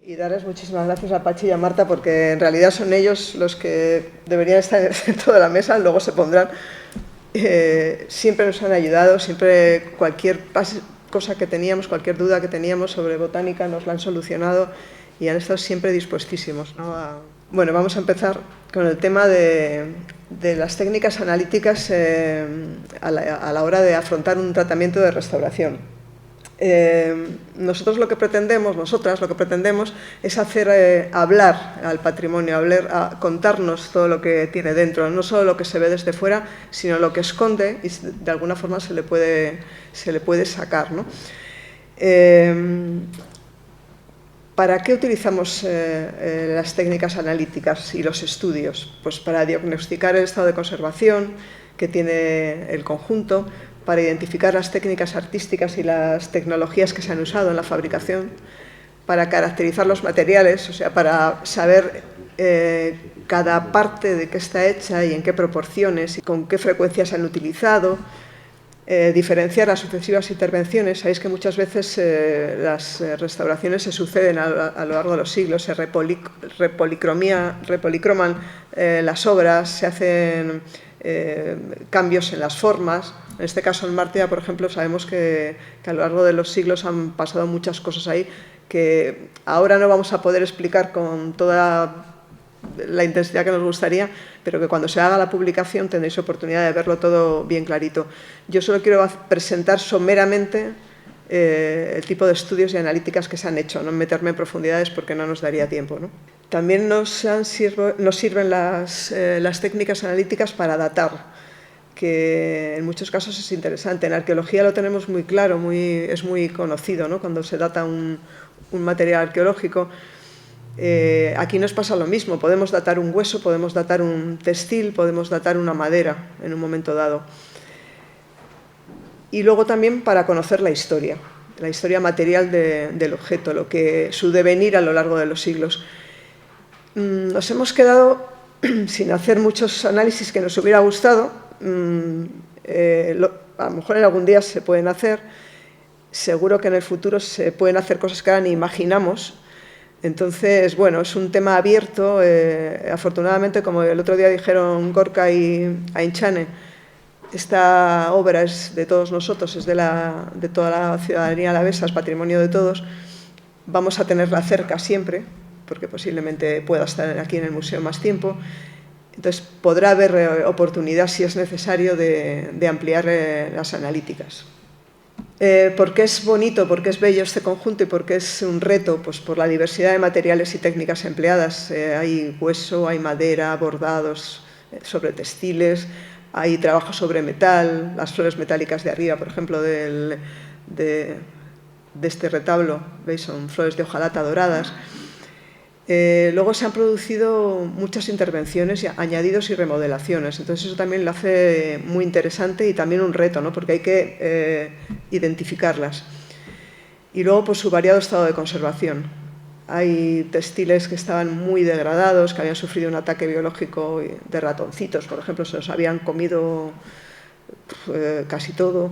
Y darles muchísimas gracias a Pachi y a Marta, porque en realidad son ellos los que deberían estar en el centro de la mesa, luego se pondrán. Siempre nos han ayudado, siempre cualquier cosa que teníamos, cualquier duda que teníamos sobre botánica nos la han solucionado y han estado siempre dispuestísimos, ¿no? Bueno, vamos a empezar con el tema de las técnicas analíticas a la hora de afrontar un tratamiento de restauración. Nosotras lo que pretendemos es hacer hablar al patrimonio, contarnos todo lo que tiene dentro, no solo lo que se ve desde fuera, sino lo que esconde y de alguna forma se le puede sacar, ¿no? ¿Para qué utilizamos las técnicas analíticas y los estudios? Pues para diagnosticar el estado de conservación que tiene el conjunto, para identificar las técnicas artísticas y las tecnologías que se han usado en la fabricación, para caracterizar los materiales, o sea, para saber cada parte de qué está hecha y en qué proporciones y con qué frecuencia se han utilizado, diferenciar las sucesivas intervenciones. Sabéis que muchas veces las restauraciones se suceden a lo largo de los siglos, se repolicroman las obras, se hacen cambios en las formas. En este caso, en Mártira, por ejemplo, sabemos que a lo largo de los siglos han pasado muchas cosas ahí que ahora no vamos a poder explicar con toda la intensidad que nos gustaría, pero que cuando se haga la publicación tendréis oportunidad de verlo todo bien clarito. Yo solo quiero presentar someramente el tipo de estudios y analíticas que se han hecho, no meterme en profundidades porque no nos daría tiempo, ¿no? También nos sirven las técnicas analíticas para datar, que en muchos casos es interesante. En arqueología lo tenemos muy claro, es muy conocido, ¿no? Cuando se data un material arqueológico. Aquí nos pasa lo mismo, podemos datar un hueso, podemos datar un textil, podemos datar una madera en un momento dado. Y luego también para conocer la historia material del objeto, su devenir a lo largo de los siglos. Nos hemos quedado sin hacer muchos análisis que nos hubiera gustado. A lo mejor en algún día se pueden hacer, seguro que en el futuro se pueden hacer cosas que ahora ni imaginamos. Entonces, bueno, es un tema abierto. Afortunadamente, como el otro día dijeron Gorka y Ainchane, esta obra es de todos nosotros, es de toda la ciudadanía alavesa, es patrimonio de todos. Vamos a tenerla cerca siempre, porque posiblemente pueda estar aquí en el museo más tiempo. Entonces, podrá haber oportunidad, si es necesario, de ampliar las analíticas. ¿Por qué es bonito, por qué es bello este conjunto y por qué es un reto? Pues por la diversidad de materiales y técnicas empleadas. Hay hueso, hay madera, bordados sobre textiles, hay trabajo sobre metal, las flores metálicas de arriba, por ejemplo, de este retablo, ¿veis? Son flores de hojalata doradas. Luego se han producido muchas intervenciones, añadidos y remodelaciones. Entonces eso también lo hace muy interesante y también un reto, ¿no? Porque hay que identificarlas. Y luego, pues, su variado estado de conservación. Hay textiles que estaban muy degradados, que habían sufrido un ataque biológico de ratoncitos, por ejemplo, se los habían comido casi todo.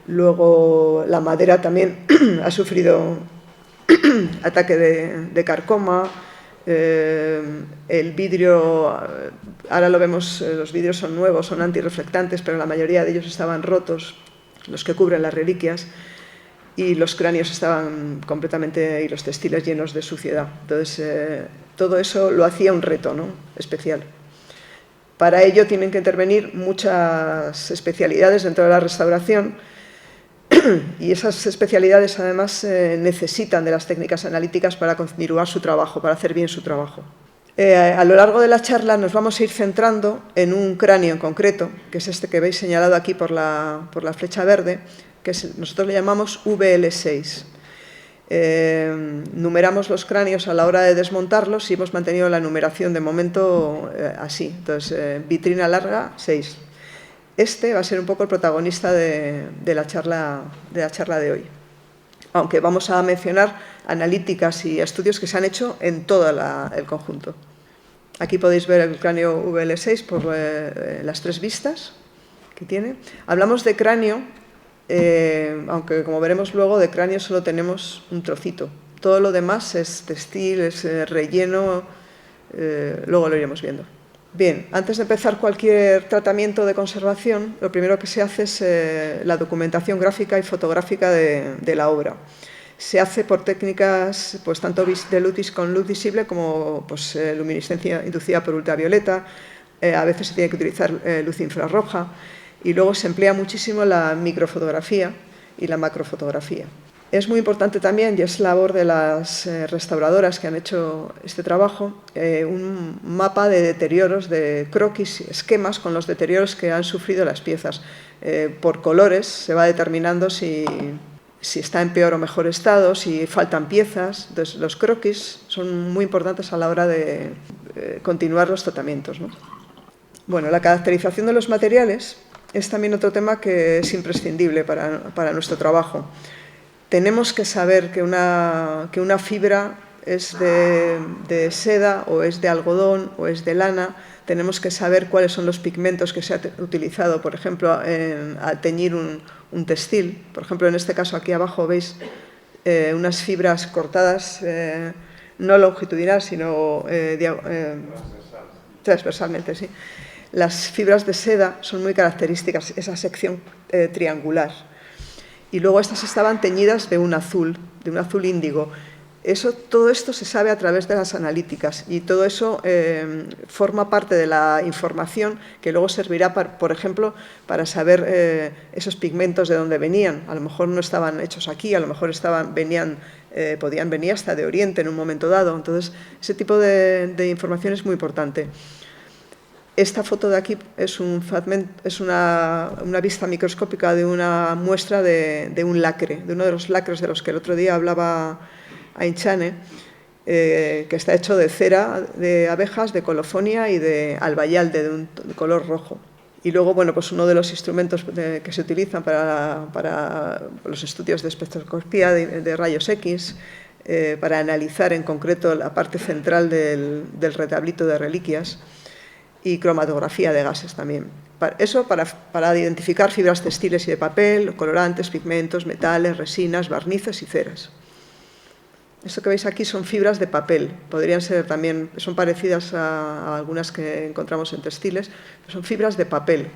Luego la madera también ha sufrido ataque de carcoma. El vidrio, ahora lo vemos, los vidrios son nuevos, son antirreflectantes, pero la mayoría de ellos estaban rotos, los que cubren las reliquias, y los cráneos estaban completamente, y los textiles llenos de suciedad. Entonces, todo eso lo hacía un reto, ¿no? Especial. Para ello tienen que intervenir muchas especialidades dentro de la restauración, y esas especialidades además necesitan de las técnicas analíticas para continuar su trabajo, para hacer bien su trabajo. A lo largo de la charla nos vamos a ir centrando en un cráneo en concreto, que es este que veis señalado aquí por la flecha verde, que nosotros le llamamos VL6. Numeramos los cráneos a la hora de desmontarlos y hemos mantenido la numeración de momento así. Entonces, vitrina larga, 6. Este va a ser un poco el protagonista de la charla de hoy. Aunque vamos a mencionar analíticas y estudios que se han hecho en todo el conjunto. Aquí podéis ver el cráneo VL6 por las 3 vistas que tiene. Hablamos de cráneo, aunque como veremos luego, de cráneo solo tenemos un trocito. Todo lo demás es textil, es relleno, luego lo iremos viendo. Bien, antes de empezar cualquier tratamiento de conservación, lo primero que se hace es la documentación gráfica y fotográfica de la obra. Se hace por técnicas pues, tanto de luz con luz visible como pues, luminiscencia inducida por ultravioleta. A veces se tiene que utilizar luz infrarroja y luego se emplea muchísimo la microfotografía y la macrofotografía. Es muy importante también, y es labor de las restauradoras que han hecho este trabajo, un mapa de deterioros, de croquis, esquemas con los deterioros que han sufrido las piezas. Por colores se va determinando si está en peor o mejor estado, si faltan piezas. Entonces, los croquis son muy importantes a la hora de continuar los tratamientos, ¿no? Bueno, la caracterización de los materiales es también otro tema que es imprescindible para nuestro trabajo. Tenemos que saber que una fibra es de seda o es de algodón o es de lana. Tenemos que saber cuáles son los pigmentos que se ha utilizado, por ejemplo, al teñir un textil. Por ejemplo, en este caso aquí abajo veis unas fibras cortadas, no longitudinal, sino transversalmente, sí. Las fibras de seda son muy características, esa sección triangular. Y luego estas estaban teñidas de un azul índigo. Todo esto se sabe a través de las analíticas y todo eso forma parte de la información que luego servirá, por ejemplo, para saber esos pigmentos de dónde venían. A lo mejor no estaban hechos aquí, a lo mejor podían venir hasta de Oriente en un momento dado. Entonces, ese tipo de información es muy importante. Esta foto de aquí es una vista microscópica de una muestra de un lacre, de uno de los lacres de los que el otro día hablaba Ainchane, que está hecho de cera de abejas, de colofonia y de albayalde, de color rojo. Y luego, bueno, pues uno de los instrumentos que se utilizan para los estudios de espectroscopía de rayos X, para analizar en concreto la parte central del retablito de reliquias, y cromatografía de gases también. Eso para identificar fibras textiles y de papel, colorantes, pigmentos, metales, resinas, barnices y ceras. Esto que veis aquí son fibras de papel. Podrían ser también, son parecidas a algunas que encontramos en textiles, pero son fibras de papel.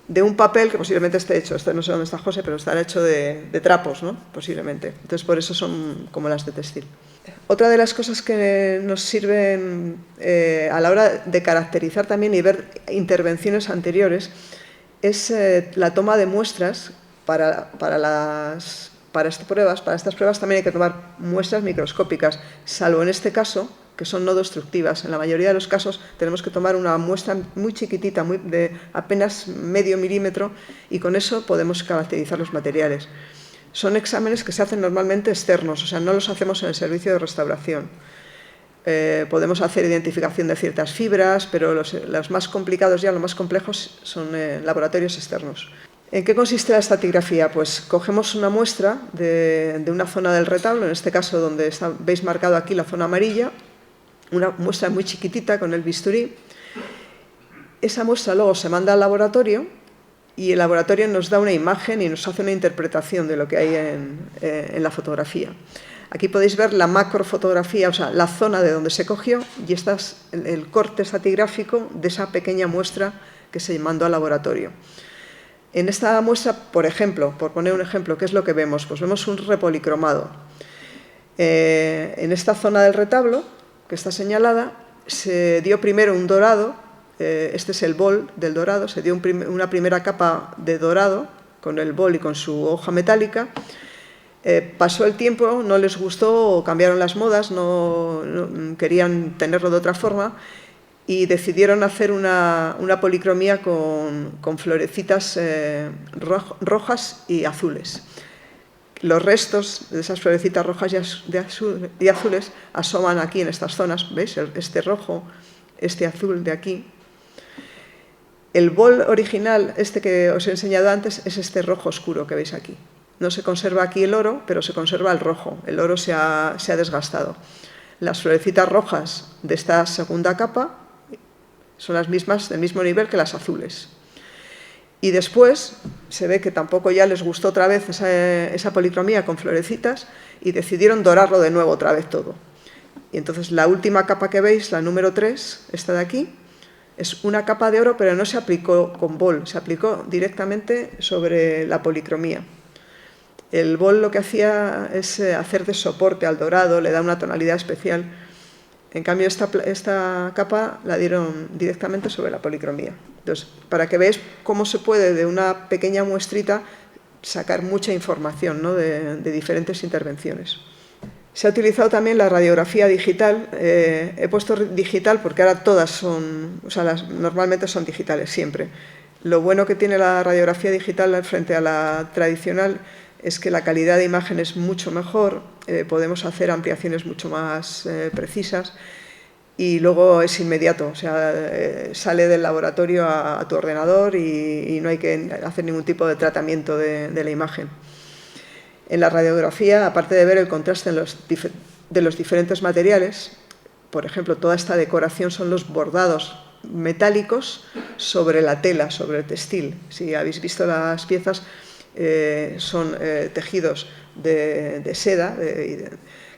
De un papel que posiblemente esté hecho, no sé dónde está José, pero está hecho de trapos, ¿no? Posiblemente. Entonces, por eso son como las de textil. Otra de las cosas que nos sirven a la hora de caracterizar también y ver intervenciones anteriores es la toma de muestras para estas pruebas también hay que tomar muestras microscópicas, salvo en este caso, que son no destructivas. En la mayoría de los casos tenemos que tomar una muestra muy chiquitita, de apenas medio milímetro, y con eso podemos caracterizar los materiales. Son exámenes que se hacen normalmente externos, o sea, no los hacemos en el servicio de restauración. Podemos hacer identificación de ciertas fibras, pero los más complicados los más complejos son laboratorios externos. ¿En qué consiste la estratigrafía? Pues cogemos una muestra de una zona del retablo, en este caso donde veis marcado aquí la zona amarilla, una muestra muy chiquitita con el bisturí. Esa muestra luego se manda al laboratorio y el laboratorio nos da una imagen y nos hace una interpretación de lo que hay en la fotografía. Aquí podéis ver la macrofotografía, o sea, la zona de donde se cogió, y este es el corte estratigráfico de esa pequeña muestra que se mandó al laboratorio. En esta muestra, por ejemplo, por poner un ejemplo, ¿qué es lo que vemos? Pues vemos un repolicromado. En esta zona del retablo, que está señalada, se dio primero un dorado, este es el bol del dorado, se dio una primera capa de dorado con el bol y con su hoja metálica. Pasó el tiempo, no les gustó, cambiaron las modas, no querían tenerlo de otra forma, y decidieron hacer una policromía con florecitas rojas y azules. Los restos de esas florecitas rojas y azules asoman aquí en estas zonas, ¿veis? Este rojo, este azul de aquí. El bol original, este que os he enseñado antes, es este rojo oscuro que veis aquí. No se conserva aquí el oro, pero se conserva el rojo. El oro se ha desgastado. Las florecitas rojas de esta segunda capa son las mismas, del mismo nivel que las azules. Y después se ve que tampoco ya les gustó otra vez esa policromía con florecitas y decidieron dorarlo de nuevo otra vez todo. Y entonces la última capa que veis, la número 3, esta de aquí, es una capa de oro, pero no se aplicó con bol, se aplicó directamente sobre la policromía. El bol lo que hacía es hacer de soporte al dorado, le da una tonalidad especial. En cambio, esta capa la dieron directamente sobre la policromía. Entonces, para que veáis cómo se puede de una pequeña muestrita sacar mucha información, ¿no?, de diferentes intervenciones. Se ha utilizado también la radiografía digital. He puesto digital porque ahora todas son, o sea, normalmente son digitales, siempre. Lo bueno que tiene la radiografía digital frente a la tradicional es que la calidad de imagen es mucho mejor, podemos hacer ampliaciones mucho más precisas y luego es inmediato, o sea, sale del laboratorio a tu ordenador y no hay que hacer ningún tipo de tratamiento de la imagen. En la radiografía, aparte de ver el contraste de los diferentes materiales, por ejemplo, toda esta decoración son los bordados metálicos sobre la tela, sobre el textil. Si habéis visto las piezas, son tejidos de seda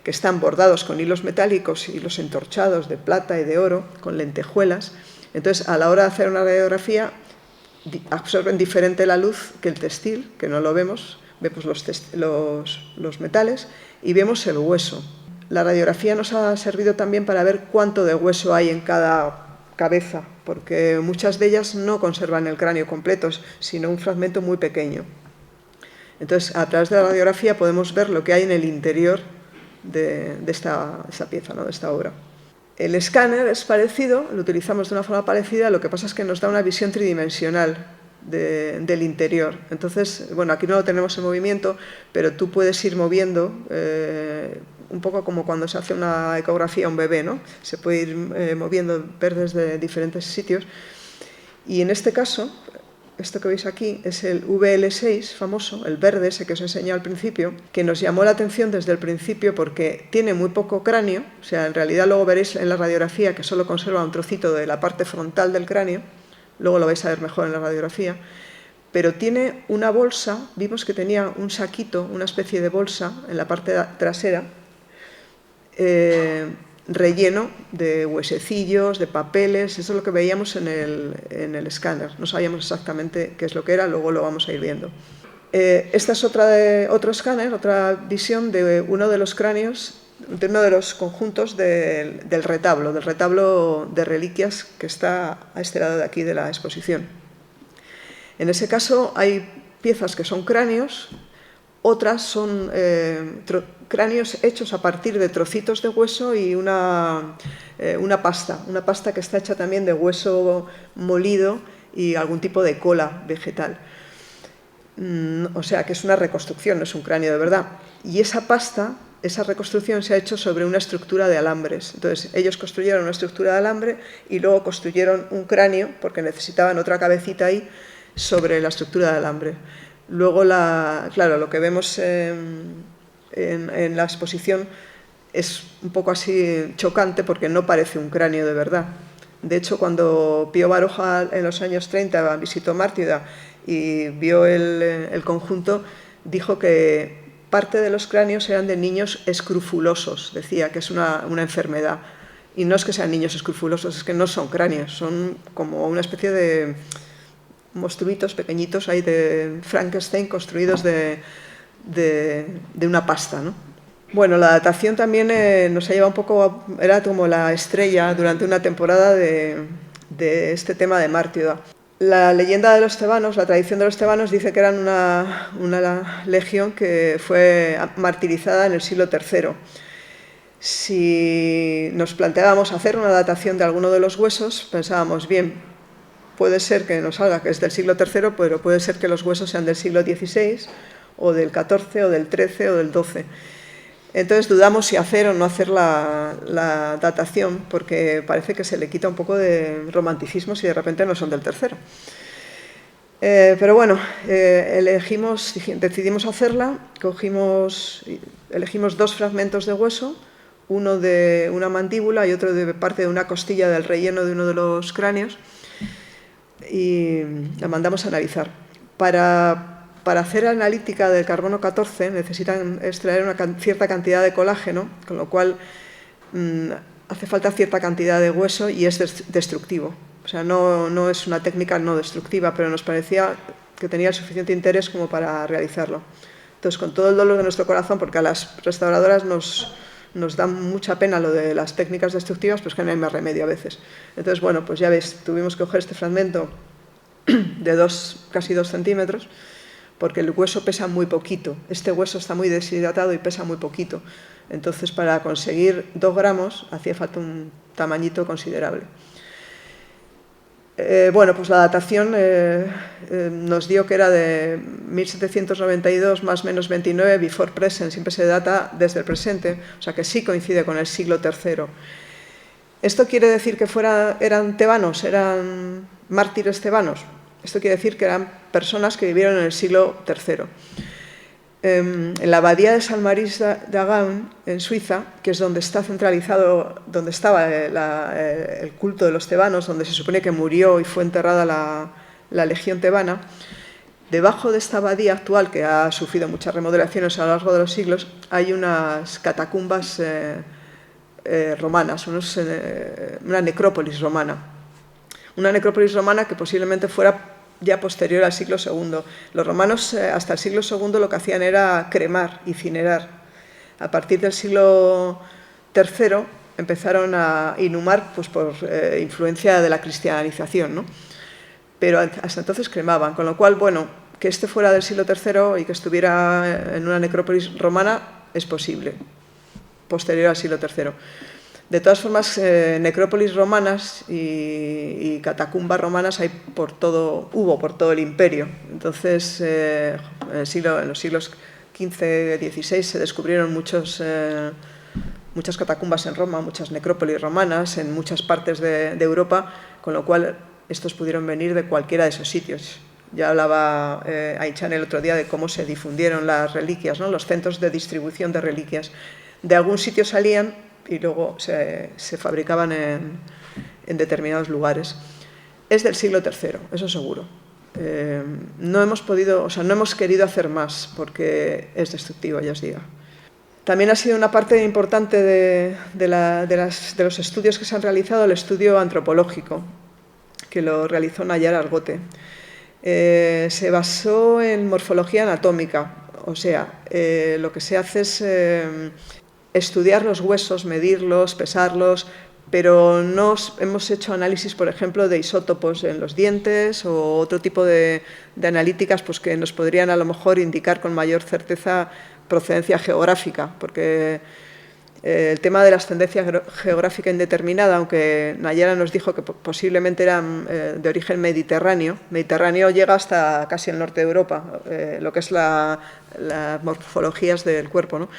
que están bordados con hilos metálicos, hilos entorchados de plata y de oro, con lentejuelas. Entonces, a la hora de hacer una radiografía, absorben diferente la luz que el textil, que no lo vemos los metales y vemos el hueso. La radiografía nos ha servido también para ver cuánto de hueso hay en cada cabeza, porque muchas de ellas no conservan el cráneo completo, sino un fragmento muy pequeño. Entonces, a través de la radiografía podemos ver lo que hay en el interior de esta pieza, ¿no?, de esta obra. El escáner es parecido, lo utilizamos de una forma parecida, lo que pasa es que nos da una visión tridimensional del interior. Entonces, bueno, aquí no lo tenemos en movimiento, pero tú puedes ir moviendo, un poco como cuando se hace una ecografía a un bebé, ¿no? Se puede ir moviendo, ver desde diferentes sitios. Y en este caso, esto que veis aquí es el VL6 famoso, el verde, ese que os enseñé al principio, que nos llamó la atención desde el principio porque tiene muy poco cráneo, o sea, en realidad luego veréis en la radiografía que solo conserva un trocito de la parte frontal del cráneo, luego lo vais a ver mejor en la radiografía, pero tiene una bolsa, vimos que tenía un saquito, una especie de bolsa en la parte trasera, relleno de huesecillos, de papeles. Eso es lo que veíamos en el escáner. No sabíamos exactamente qué es lo que era, luego lo vamos a ir viendo. Esta es otro escáner, otra visión de uno de los cráneos, de uno de los conjuntos del retablo de reliquias que está a este lado de aquí de la exposición. En ese caso hay piezas que son cráneos, otras son cráneos hechos a partir de trocitos de hueso y una pasta que está hecha también de hueso molido y algún tipo de cola vegetal. O sea, que es una reconstrucción, no es un cráneo de verdad. Y esa pasta, esa reconstrucción se ha hecho sobre una estructura de alambres. Entonces, ellos construyeron una estructura de alambre y luego construyeron un cráneo, porque necesitaban otra cabecita ahí, sobre la estructura de alambre. Luego, claro, lo que vemos en la exposición es un poco así chocante porque no parece un cráneo de verdad. De hecho, cuando Pío Baroja en los años 30 visitó Mártida y vio el conjunto, dijo que parte de los cráneos eran de niños escrufulosos, decía que es una enfermedad. Y no es que sean niños escrufulosos, es que no son cráneos, son como una especie de monstruitos pequeñitos ahí de Frankenstein construidos de una pasta, ¿no? Bueno, la datación también nos ha llevado un poco, era como la estrella durante una temporada de este tema de Mártida. La leyenda de los tebanos, la tradición de los tebanos dice que eran una legión que fue martirizada en el siglo III. Si nos planteábamos hacer una datación de alguno de los huesos, pensábamos, bien, puede ser que nos salga que es del siglo III, pero puede ser que los huesos sean del siglo XVI, o del XIV, o del XIII, o del XII. Entonces dudamos si hacer o no hacer la datación, porque parece que se le quita un poco de romanticismo si de repente no son del III. Pero bueno, decidimos hacerla, elegimos dos fragmentos de hueso, uno de una mandíbula y otro de parte de una costilla del relleno de uno de los cráneos. y la mandamos a analizar. Para hacer analítica del carbono 14 necesitan extraer una cierta cantidad de colágeno, con lo cual hace falta cierta cantidad de hueso y es destructivo. O sea, no es una técnica no destructiva, pero nos parecía que tenía el suficiente interés como para realizarlo. Entonces, con todo el dolor de nuestro corazón, porque a las restauradoras nos da mucha pena lo de las técnicas destructivas, pues que no hay más remedio a veces. Entonces, bueno, pues ya ves, tuvimos que coger este fragmento de casi 2 centímetros, porque el hueso pesa muy poquito. Este hueso está muy deshidratado y pesa muy poquito. Entonces, para conseguir 2 gramos, hacía falta un tamañito considerable. Bueno, pues la datación nos dio que era de 1792 más menos 29, before present, siempre se data desde el presente, o sea que sí coincide con el siglo III. ¿Esto quiere decir que eran tebanos, eran mártires tebanos? Esto quiere decir que eran personas que vivieron en el siglo III. En la abadía de Saint-Maurice d'Agaun, en Suiza, que es donde está centralizado, donde estaba el culto de los tebanos, donde se supone que murió y fue enterrada la legión tebana, debajo de esta abadía actual, que ha sufrido muchas remodelaciones a lo largo de los siglos, hay unas catacumbas romanas, una necrópolis romana. Una necrópolis romana que posiblemente fuera ya posterior al siglo II. Los romanos hasta el siglo II lo que hacían era cremar, incinerar. A partir del siglo III empezaron a inhumar pues, por influencia de la cristianización, ¿no? Pero hasta entonces cremaban, con lo cual, bueno, que este fuera del siglo III y que estuviera en una necrópolis romana es posible, posterior al siglo III. De todas formas, necrópolis romanas y catacumbas romanas hubo por todo el imperio. Entonces, en los siglos XV y XVI se descubrieron muchas catacumbas en Roma, muchas necrópolis romanas en muchas partes de Europa, con lo cual estos pudieron venir de cualquiera de esos sitios. Ya hablaba Aichan el otro día de cómo se difundieron las reliquias, ¿no? Los centros de distribución de reliquias. De algún sitio salían y luego se fabricaban en determinados lugares. Es del siglo III, eso seguro. No hemos querido hacer más porque es destructivo, ya os digo. También ha sido una parte importante de los estudios que se han realizado, el estudio antropológico, que lo realizó Nayar Argote. Se basó en morfología anatómica, o sea, lo que se hace es estudiar los huesos, medirlos, pesarlos, pero no hemos hecho análisis, por ejemplo, de isótopos en los dientes o otro tipo de analíticas pues, que nos podrían a lo mejor indicar con mayor certeza procedencia geográfica, porque el tema de la ascendencia geográfica indeterminada, aunque Nayara nos dijo que posiblemente eran de origen mediterráneo llega hasta casi el norte de Europa, lo que es las morfologías del cuerpo, ¿no?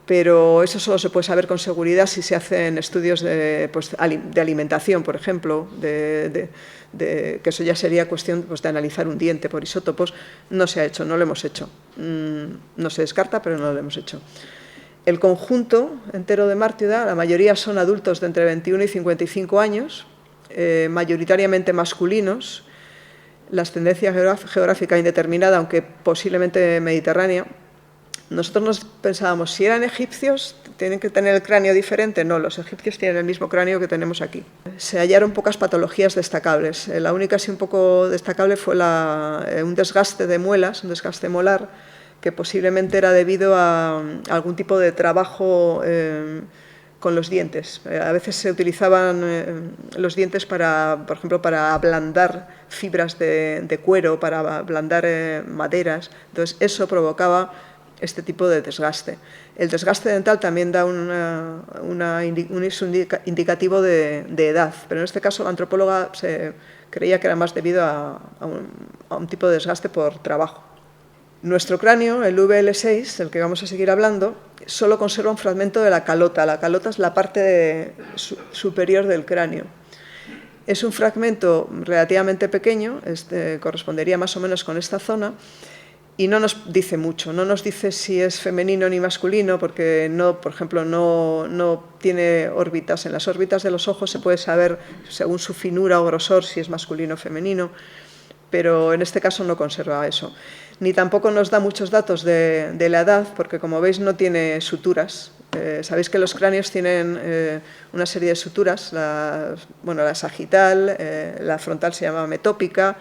Pero eso solo se puede saber con seguridad si se hacen estudios de alimentación, por ejemplo, que eso ya sería cuestión pues, de analizar un diente por isótopos. No se ha hecho, no lo hemos hecho. No se descarta, pero no lo hemos hecho. El conjunto entero de Mártida, la mayoría son adultos de entre 21 y 55 años, mayoritariamente masculinos, la ascendencia geográfica indeterminada, aunque posiblemente mediterránea. Nosotros nos pensábamos, si eran egipcios, ¿tienen que tener el cráneo diferente? No, los egipcios tienen el mismo cráneo que tenemos aquí. Se hallaron pocas patologías destacables. La única así un poco destacable fue un desgaste de muelas, un desgaste molar, que posiblemente era debido a algún tipo de trabajo con los dientes. A veces se utilizaban los dientes por ejemplo, para ablandar fibras de cuero, para ablandar maderas. Entonces, eso provocaba este tipo de desgaste. El desgaste dental también da un indicativo de edad, pero en este caso la antropóloga se creía que era más debido a un tipo de desgaste por trabajo. Nuestro cráneo, el VL6, del que vamos a seguir hablando, solo conserva un fragmento de la calota. La calota es la parte superior del cráneo. Es un fragmento relativamente pequeño, correspondería más o menos con esta zona, y no nos dice mucho, no nos dice si es femenino ni masculino, porque no, por ejemplo, no tiene órbitas. En las órbitas de los ojos se puede saber, según su finura o grosor, si es masculino o femenino, pero en este caso no conserva eso. Ni tampoco nos da muchos datos de la edad, porque como veis no tiene suturas. Sabéis que los cráneos tienen una serie de suturas, la sagital, la frontal se llama metópica.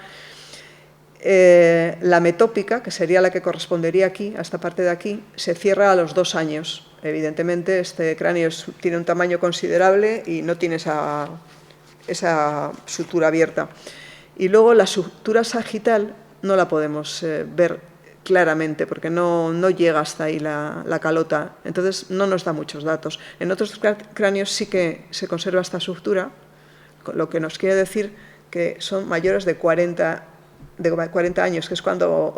La metópica, que sería la que correspondería aquí, a esta parte de aquí, se cierra a los 2 años. Evidentemente, este cráneo tiene un tamaño considerable y no tiene esa sutura abierta. Y luego la sutura sagital no la podemos ver claramente, porque no llega hasta ahí la calota. Entonces, no nos da muchos datos. En otros cráneos sí que se conserva esta sutura, lo que nos quiere decir que son mayores de 40 años, que es cuando,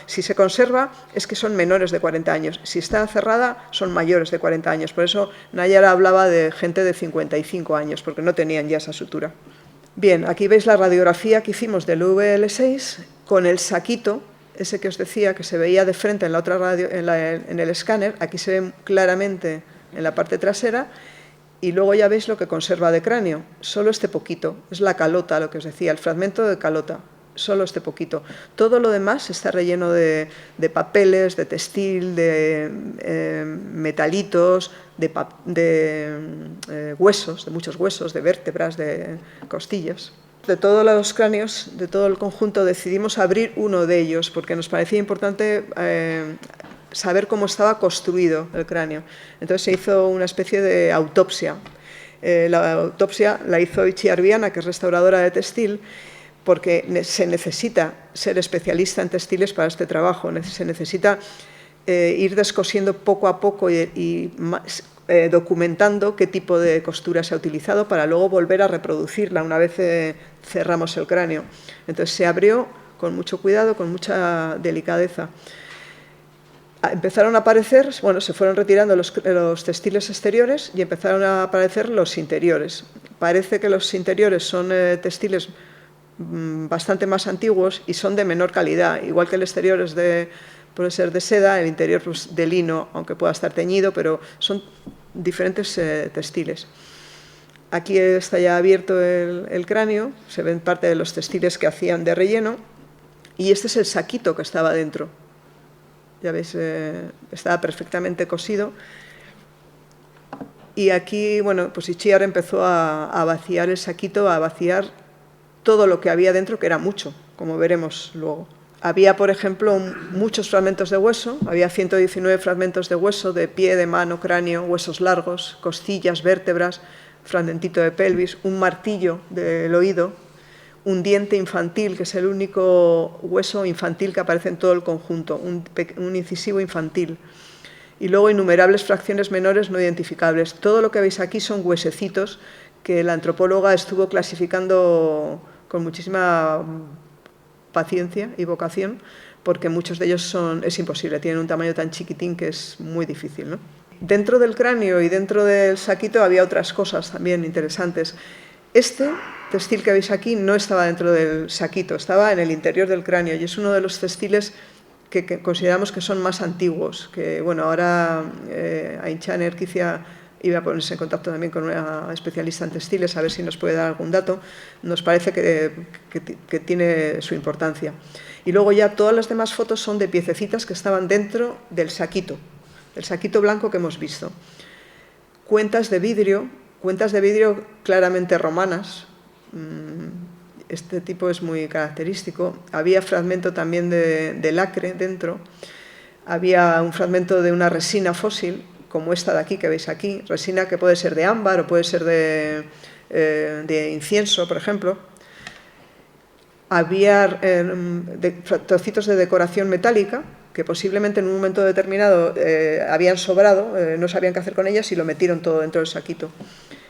si se conserva es que son menores de 40 años, si está cerrada son mayores de 40 años, por eso Nayara hablaba de gente de 55 años, porque no tenían ya esa sutura. Bien, aquí veis la radiografía que hicimos del VL6 con el saquito, ese que os decía que se veía de frente en la otra en el escáner, aquí se ve claramente en la parte trasera, y luego ya veis lo que conserva de cráneo, solo este poquito, es la calota, lo que os decía, el fragmento de calota. Solo este poquito. Todo lo demás está relleno de papeles, de textil, de metalitos, de huesos, de muchos huesos, de vértebras, de costillas. De todos los cráneos, de todo el conjunto, decidimos abrir uno de ellos porque nos parecía importante saber cómo estaba construido el cráneo. Entonces se hizo una especie de autopsia. La autopsia la hizo Itziar Viana, que es restauradora de textil, porque se necesita ser especialista en textiles para este trabajo, se necesita ir descosiendo poco a poco y documentando qué tipo de costura se ha utilizado para luego volver a reproducirla una vez cerramos el cráneo. Entonces se abrió con mucho cuidado, con mucha delicadeza. Empezaron a aparecer, se fueron retirando los textiles exteriores y empezaron a aparecer los interiores. Parece que los interiores son textiles bastante más antiguos y son de menor calidad, igual que el exterior puede ser de seda, el interior pues, de lino, aunque pueda estar teñido, pero son diferentes textiles. Aquí está ya abierto el cráneo, se ven parte de los textiles que hacían de relleno, y este es el saquito que estaba dentro. Ya veis, estaba perfectamente cosido. Y aquí, pues Itziar empezó a vaciar el saquito, a vaciar todo lo que había dentro, que era mucho, como veremos luego. Había, por ejemplo, muchos fragmentos de hueso, había 119 fragmentos de hueso, de pie, de mano, cráneo, huesos largos, costillas, vértebras, fragmentito de pelvis, un martillo del oído, un diente infantil, que es el único hueso infantil que aparece en todo el conjunto, un incisivo infantil. Y luego innumerables fracciones menores no identificables. Todo lo que veis aquí son huesecitos que la antropóloga estuvo clasificando con muchísima paciencia y vocación, porque muchos de ellos es imposible, tienen un tamaño tan chiquitín que es muy difícil, ¿no? Dentro del cráneo y dentro del saquito había otras cosas también interesantes. Este textil que veis aquí no estaba dentro del saquito, estaba en el interior del cráneo y es uno de los textiles que consideramos que son más antiguos, que ahora Aintzane Erquicia iba a ponerse en contacto también con una especialista en textiles a ver si nos puede dar algún dato. Nos parece que tiene su importancia. Y luego ya todas las demás fotos son de piececitas que estaban dentro del saquito, el saquito blanco que hemos visto. Cuentas de vidrio claramente romanas. Este tipo es muy característico. Había fragmento también de lacre dentro. Había un fragmento de una resina fósil, como esta de aquí, que veis aquí, resina que puede ser de ámbar o puede ser de incienso, por ejemplo. Había trocitos de decoración metálica que posiblemente en un momento determinado habían sobrado, no sabían qué hacer con ellas y lo metieron todo dentro del saquito.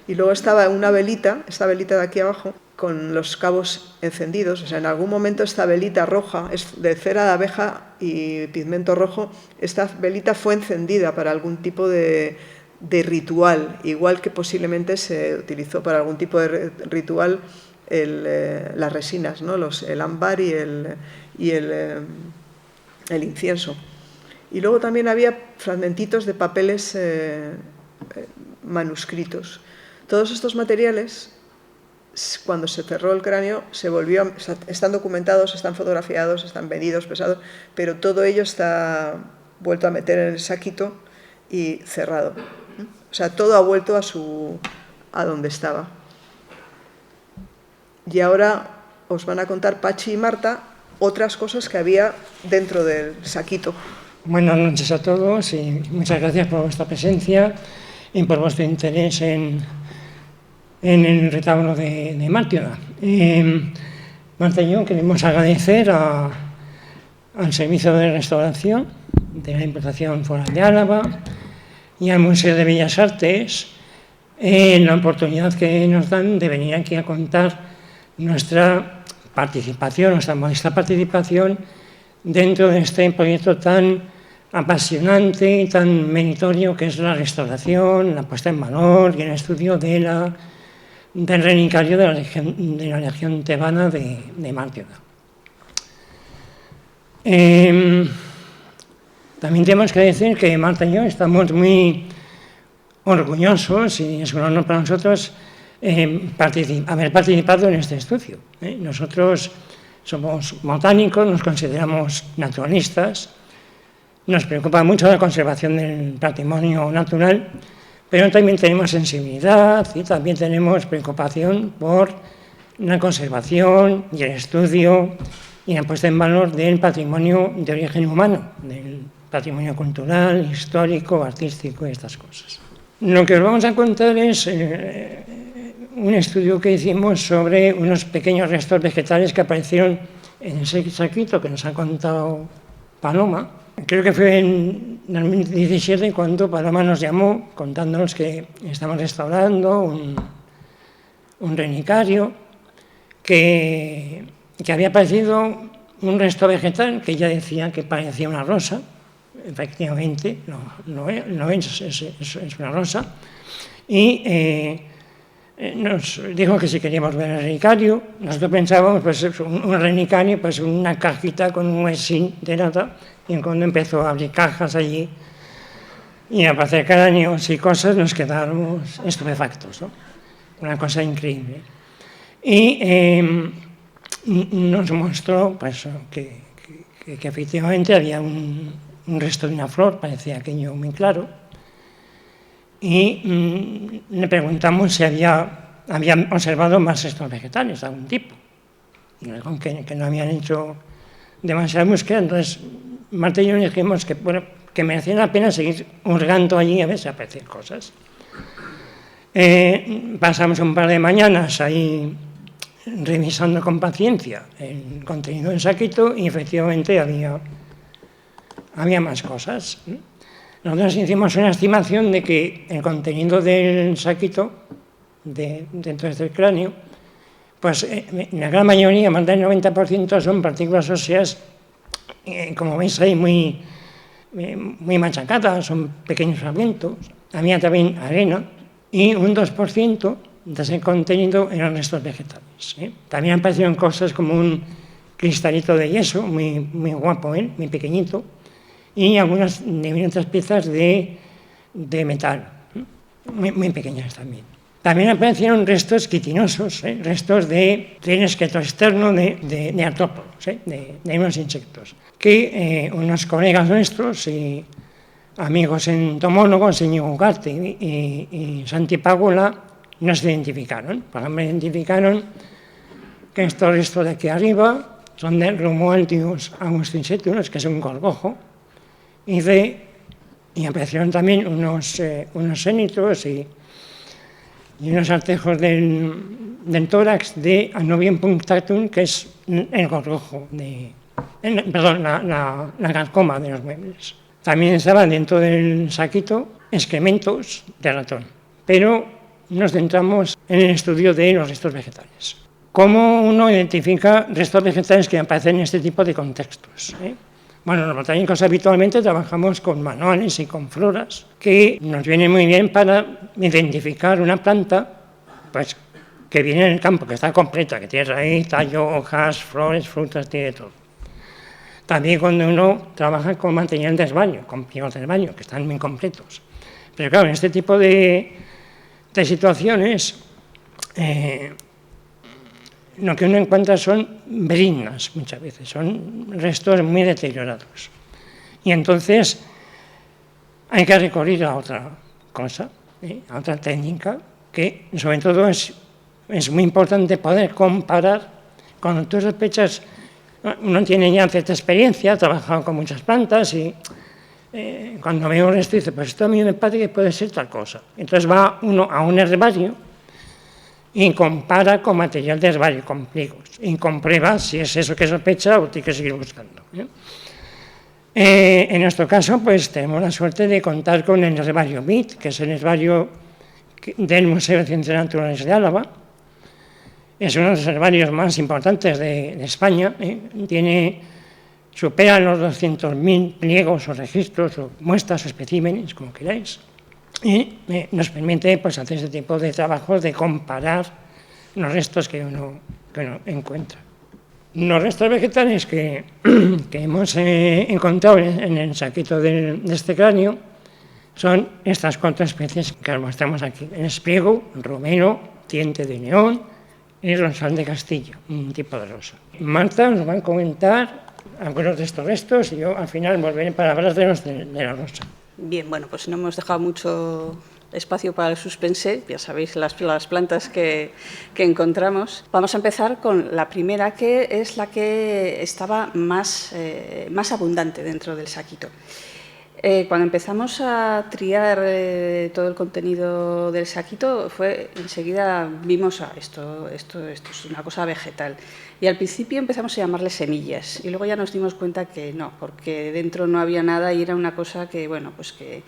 Y luego estaba una velita, esta velita de aquí abajo, con los cabos encendidos. O sea, en algún momento esta velita roja, es de cera de abeja y pigmento rojo, esta velita fue encendida para algún tipo de ritual, igual que posiblemente se utilizó para algún tipo de ritual las resinas, ¿no? El ámbar y el incienso. Y luego también había fragmentitos de papeles manuscritos. Todos estos materiales, cuando se cerró el cráneo, están documentados, están fotografiados, están vendidos, pesados, pero todo ello está vuelto a meter en el saquito y cerrado. O sea, todo ha vuelto a donde estaba. Y ahora os van a contar Pachi y Marta otras cosas que había dentro del saquito. Buenas noches a todos y muchas gracias por vuestra presencia y por vuestro interés en el retablo de Mártioga. Marta y yo queremos agradecer al Servicio de Restauración de la Diputación Foral de Álava y al Museo de Bellas Artes la oportunidad que nos dan de venir aquí a contar nuestra modesta participación dentro de este proyecto tan apasionante y tan meritorio que es la restauración, la puesta en valor y el estudio del relicario de la región tebana de Mártioga. También tenemos que decir que Marta y yo estamos muy orgullosos y es un honor para nosotros haber participado en este estudio. Nosotros somos botánicos, nos consideramos naturalistas, nos preocupa mucho la conservación del patrimonio natural, pero también tenemos sensibilidad y también tenemos preocupación por la conservación y el estudio y la puesta en valor del patrimonio de origen humano, del patrimonio cultural, histórico, artístico y estas cosas. Lo que os vamos a contar es un estudio que hicimos sobre unos pequeños restos vegetales que aparecieron en ese saquito que nos ha contado Paloma. Creo que fue en 2017 cuando Paloma nos llamó contándonos que estamos restaurando un relicario que había aparecido un resto vegetal que ella decía que parecía una rosa. Efectivamente, no es una rosa. Y nos dijo que si queríamos ver el relicario, nosotros pensábamos, pues un relicario, pues una cajita con un huesín de nata, y cuando empezó a abrir cajas allí y a aparecer cráneos y cosas, nos quedamos estupefactos, ¿no? Una cosa increíble. Y nos mostró pues, que efectivamente había un resto de una flor, parecía aquello muy claro, y le preguntamos si habían observado más restos vegetales de algún tipo. Y dijo que no habían hecho demasiada búsqueda, entonces Marta y yo dijimos que merecía la pena seguir hurgando allí a ver si aparecían cosas. Pasamos un par de mañanas ahí revisando con paciencia el contenido del saquito y efectivamente había más cosas. Nosotros hicimos una estimación de que el contenido del saquito, dentro del cráneo, pues la gran mayoría, más del 90%, son partículas óseas, como veis ahí, muy machacadas, son pequeños fragmentos. Había también arena y un 2% de ese contenido eran restos vegetales. También aparecieron cosas como un cristalito de yeso, muy guapo, muy pequeñito, y algunas diminutas piezas de metal, muy pequeñas también. También aparecieron restos quitinosos, restos del esqueleto externo de artrópodos, de unos insectos, que unos colegas nuestros y amigos entomólogos, Íñigo Ugarte y Santi Pagula, nos identificaron. Por ejemplo, identificaron que estos restos de aquí arriba son de Romualdus augustincetus, que es un gorgojo, y aparecieron también unos cénitros y unos artejos del tórax de Anobium punctatum, que es el gorgojo, la carcoma de los muebles. También estaban dentro del saquito excrementos de ratón, pero nos centramos en el estudio de los restos vegetales. ¿Cómo uno identifica restos vegetales que aparecen en este tipo de contextos? Bueno, los botánicos habitualmente trabajamos con manuales y con floras que nos vienen muy bien para identificar una planta pues, que viene en el campo, que está completa, que tiene raíz, tallo, hojas, flores, frutas, tiene todo. También cuando uno trabaja con material de herbario, con pliegos de herbario, que están muy completos. Pero claro, en este tipo de situaciones, lo que uno encuentra son brinas muchas veces, son restos muy deteriorados. Y entonces hay que recurrir a otra cosa, a otra técnica, que sobre todo es muy importante poder comparar. Cuando tú sospechas, uno tiene ya cierta experiencia, ha trabajado con muchas plantas y cuando ve un resto dice, pues esto a mí me parece que puede ser tal cosa. Entonces va uno a un herbario y compara con material de herbario, con pliegos, y comprueba si es eso que sospecha o tiene que seguir buscando. En nuestro caso, pues tenemos la suerte de contar con el herbario MIT, que es el herbario del Museo de Ciencias Naturales de Álava. Es uno de los herbarios más importantes de España. Supera los 200.000 pliegos o registros o muestras o especímenes, como queráis. Y nos permite pues, hacer este tipo de trabajos de comparar los restos que uno encuentra. Los restos vegetales que hemos encontrado en el saquito de este cráneo son estas 4 especies que os mostramos aquí: el espriego, romero, diente de león y rosal de Castilla, un tipo de rosa. Marta nos va a comentar algunos de estos restos y yo al final volveré para hablar de la rosa. Bien, bueno, pues no hemos dejado mucho espacio para el suspense, ya sabéis las plantas que encontramos. Vamos a empezar con la primera, que es la que estaba más abundante dentro del saquito. Cuando empezamos a triar todo el contenido del saquito, enseguida vimos, esto es una cosa vegetal. Y al principio empezamos a llamarle semillas y luego ya nos dimos cuenta que no, porque dentro no había nada y era una cosa que, bueno, pues que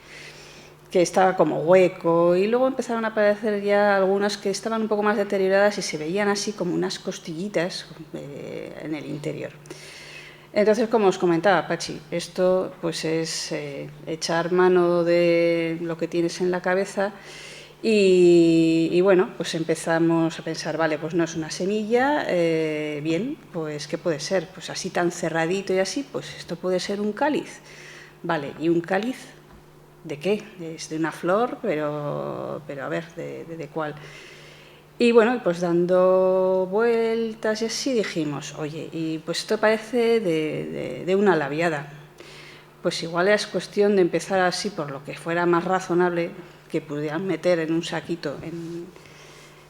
estaba como hueco, y luego empezaron a aparecer ya algunas que estaban un poco más deterioradas y se veían así como unas costillitas en el interior. Entonces, como os comentaba, Pachi, esto pues es echar mano de lo que tienes en la cabeza y bueno, pues empezamos a pensar, vale, pues no es una semilla, bien, pues ¿qué puede ser? Pues así tan cerradito y así, pues esto puede ser un cáliz. Vale, ¿y un cáliz de qué? Es de una flor, pero a ver, ¿de cuál? Y bueno, pues dando vueltas y así dijimos, oye, y pues esto parece de una labiada. Pues igual es cuestión de empezar así por lo que fuera más razonable, que pudieran meter en un saquito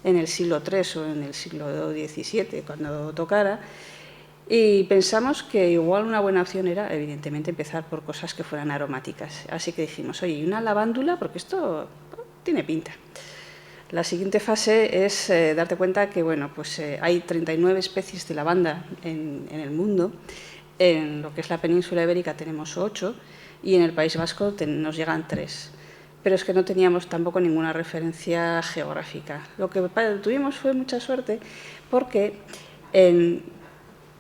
en el siglo III o en el siglo XVII, cuando tocara. Y pensamos que igual una buena opción era, evidentemente, empezar por cosas que fueran aromáticas. Así que dijimos, oye, ¿y una lavándula? Porque esto tiene pinta. La siguiente fase es darte cuenta que bueno, pues, hay 39 especies de lavanda en el mundo. En lo que es la península ibérica tenemos 8 y en el País Vasco nos llegan 3. Pero es que no teníamos tampoco ninguna referencia geográfica. Lo que tuvimos fue mucha suerte porque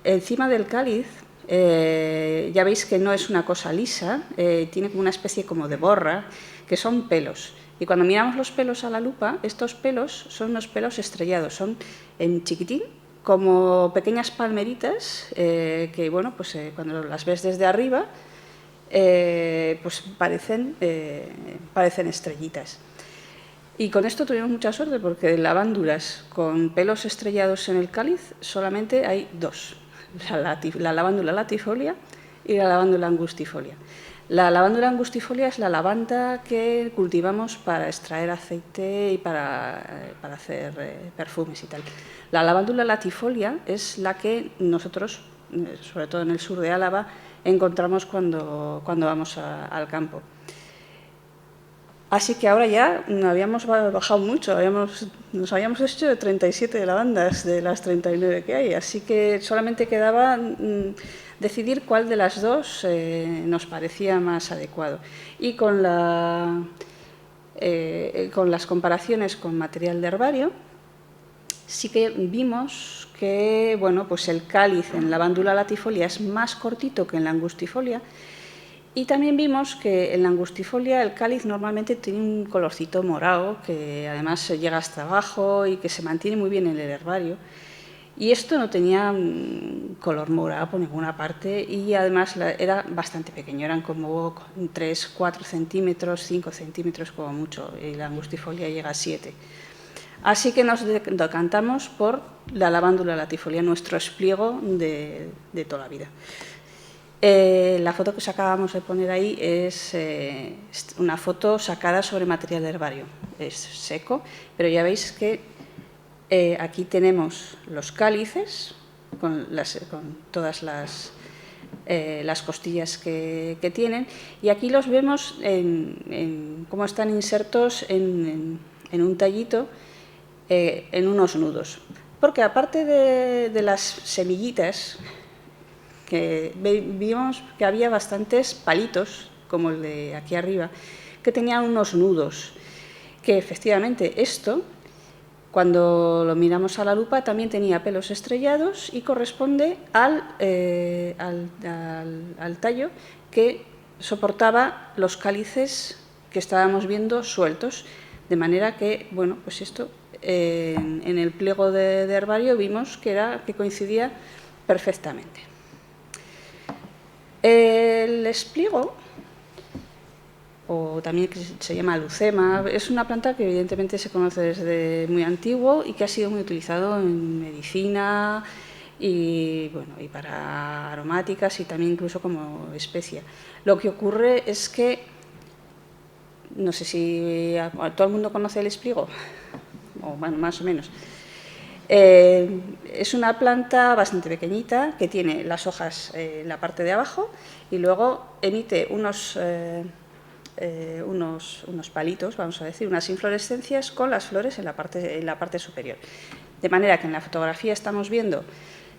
encima del cáliz, ya veis que no es una cosa lisa, tiene como una especie como de borra, que son pelos. Y cuando miramos los pelos a la lupa, estos pelos son unos pelos estrellados, son en chiquitín, como pequeñas palmeritas, que bueno, pues cuando las ves desde arriba, pues parecen estrellitas. Y con esto tuvimos mucha suerte porque de lavándulas con pelos estrellados en el cáliz solamente hay 2, la lavándula latifolia y la lavándula angustifolia. La lavándula angustifolia es la lavanda que cultivamos para extraer aceite y para hacer perfumes y tal. La lavándula latifolia es la que nosotros, sobre todo en el sur de Álava, encontramos cuando vamos al campo. Así que ahora ya habíamos bajado mucho, nos habíamos hecho de 37 lavandas de las 39 que hay, así que solamente quedaba decidir cuál de las dos nos parecía más adecuado. Y con las comparaciones con material de herbario, sí que vimos que bueno, pues el cáliz en lavándula latifolia es más cortito que en la angustifolia. Y también vimos que en la angustifolia el cáliz normalmente tiene un colorcito morado, que además llega hasta abajo y que se mantiene muy bien en el herbario. Y esto no tenía color morado por ninguna parte y además era bastante pequeño, eran como 3, 4 centímetros, 5 centímetros como mucho, y la angustifolia llega a 7. Así que nos decantamos por la lavándula latifolia, nuestro espliego de toda la vida. La foto que os acabamos de poner ahí es una foto sacada sobre material de herbario. Es seco, pero ya veis que aquí tenemos los cálices con todas las costillas que tienen, y aquí los vemos cómo están insertos en un tallito, en unos nudos. Porque aparte de las semillitas, que vimos que había bastantes palitos, como el de aquí arriba, que tenían unos nudos, que efectivamente esto, cuando lo miramos a la lupa, también tenía pelos estrellados y corresponde al tallo que soportaba los cálices que estábamos viendo sueltos, de manera que, bueno, pues esto en el pliego de herbario vimos que coincidía perfectamente. El espliego, o también que se llama lucema, es una planta que evidentemente se conoce desde muy antiguo y que ha sido muy utilizado en medicina y, bueno, y para aromáticas y también incluso como especia. Lo que ocurre es que, no sé si todo el mundo conoce el espliego, o bueno, más o menos. Es una planta bastante pequeñita que tiene las hojas en la parte de abajo y luego emite unos palitos, vamos a decir, unas inflorescencias con las flores en la parte superior. De manera que en la fotografía estamos viendo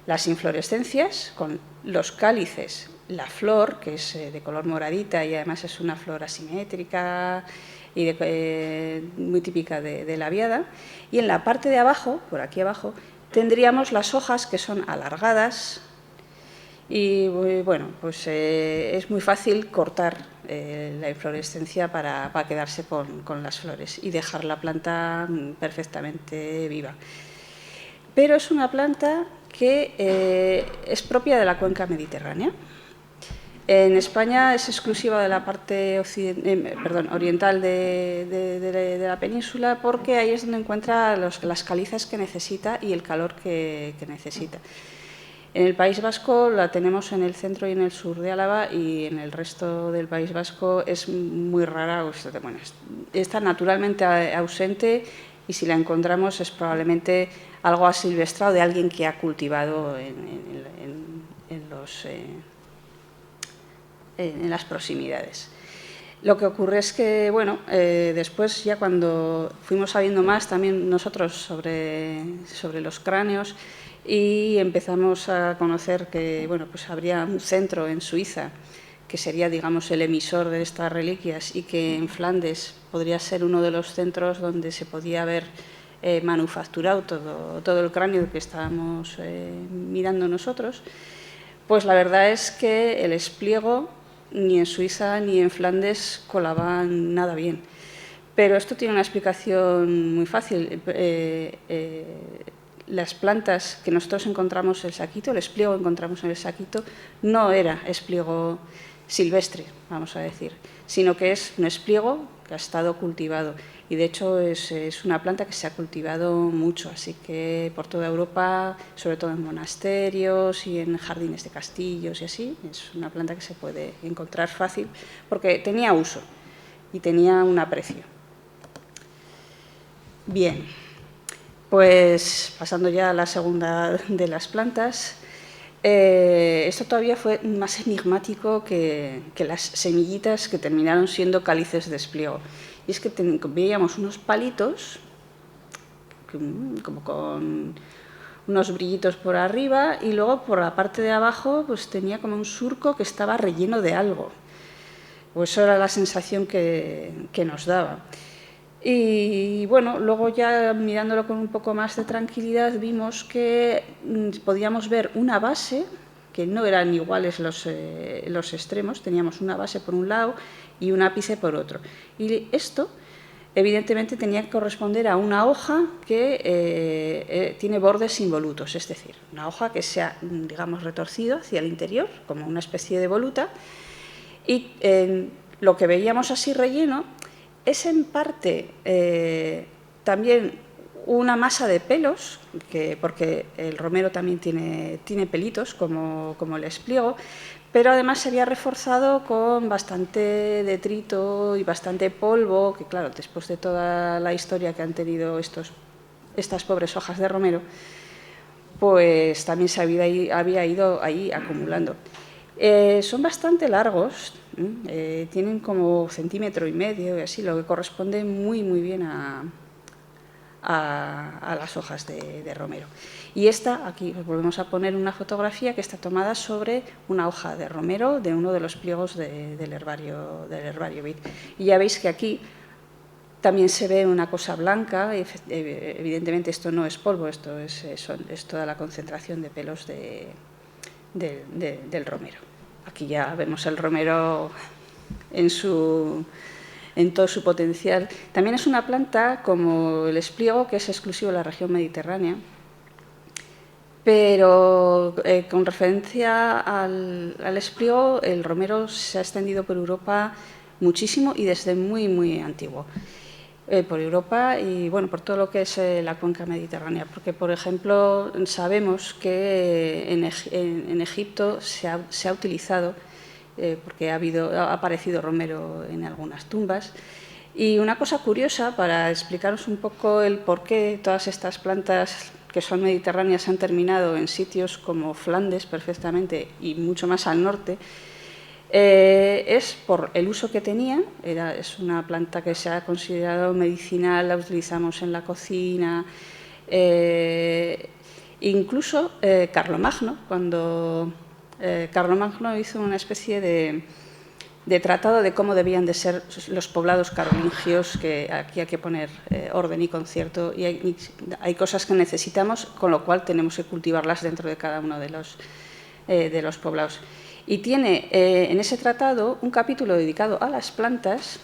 las inflorescencias con los cálices, la flor, que es de color moradita y además es una flor asimétrica y muy típica de la Viada, y en la parte de abajo, por aquí abajo, tendríamos las hojas que son alargadas y, bueno, pues es muy fácil cortar la inflorescencia para quedarse con las flores y dejar la planta perfectamente viva. Pero es una planta que es propia de la cuenca mediterránea. En España es exclusiva de la parte oriental de la península, porque ahí es donde encuentra las calizas que necesita y el calor que necesita. En el País Vasco la tenemos en el centro y en el sur de Álava, y en el resto del País Vasco es muy rara, bueno, está naturalmente ausente, y si la encontramos es probablemente algo asilvestrado de alguien que ha cultivado en las proximidades. Lo que ocurre es que, bueno, después ya cuando fuimos sabiendo más también nosotros sobre los cráneos, y empezamos a conocer que, bueno, pues habría un centro en Suiza que sería, digamos, el emisor de estas reliquias, y que en Flandes podría ser uno de los centros donde se podía haber manufacturado todo el cráneo que estábamos mirando nosotros. Pues la verdad es que el espliego ni en Suiza ni en Flandes colaban nada bien. Pero esto tiene una explicación muy fácil. Las plantas que nosotros encontramos en el saquito, el espliego que encontramos en el saquito, no era espliego silvestre, vamos a decir, sino que es un espliego que ha estado cultivado. Y de hecho es una planta que se ha cultivado mucho, así que por toda Europa, sobre todo en monasterios y en jardines de castillos y así, es una planta que se puede encontrar fácil porque tenía uso y tenía un aprecio. Bien, pues pasando ya a la segunda de las plantas, esto todavía fue más enigmático que las semillitas que terminaron siendo cálices de espliego. Y es que veíamos unos palitos, como con unos brillitos por arriba, y luego por la parte de abajo pues tenía como un surco que estaba relleno de algo. Pues eso era la sensación que nos daba. Y bueno, luego ya mirándolo con un poco más de tranquilidad vimos que podíamos ver una base, que no eran iguales los extremos, teníamos una base por un lado y un ápice por otro. Y esto evidentemente tenía que corresponder a una hoja que tiene bordes involutos, es decir, una hoja que se ha, digamos, retorcido hacia el interior, como una especie de voluta, y lo que veíamos así relleno es en parte también una masa de pelos, porque el romero también tiene pelitos, como el espliego, pero además se había reforzado con bastante detrito y bastante polvo, que claro, después de toda la historia que han tenido estas pobres hojas de romero, pues también se había ido ahí acumulando. Son bastante largos, tienen como 1,5 centímetros y así, lo que corresponde muy bien a las hojas de romero. Y esta, aquí os volvemos a poner una fotografía que está tomada sobre una hoja de romero de uno de los pliegos del herbario Vid. Y ya veis que aquí también se ve una cosa blanca, evidentemente esto no es polvo, esto es toda la concentración de pelos del romero. Aquí ya vemos el romero en todo su potencial. También es una planta como el espliego, que es exclusivo de la región mediterránea, pero con referencia al espliego, el romero se ha extendido por Europa muchísimo y desde muy antiguo. Por Europa y bueno, por todo lo que es la cuenca mediterránea, porque por ejemplo sabemos que en Egipto se ha utilizado, porque ha aparecido romero en algunas tumbas. Y una cosa curiosa, para explicaros un poco el por qué todas estas plantas que son mediterráneas han terminado en sitios como Flandes perfectamente y mucho más al norte, es por el uso que tenía. Es una planta que se ha considerado medicinal, la utilizamos en la cocina, incluso Carlomagno, cuando Carlomagno hizo una especie de tratado de cómo debían de ser los poblados carolingios, que aquí hay que poner orden y concierto, y hay cosas que necesitamos, con lo cual tenemos que cultivarlas dentro de cada uno de los poblados. Y tiene en ese tratado un capítulo dedicado a las plantas,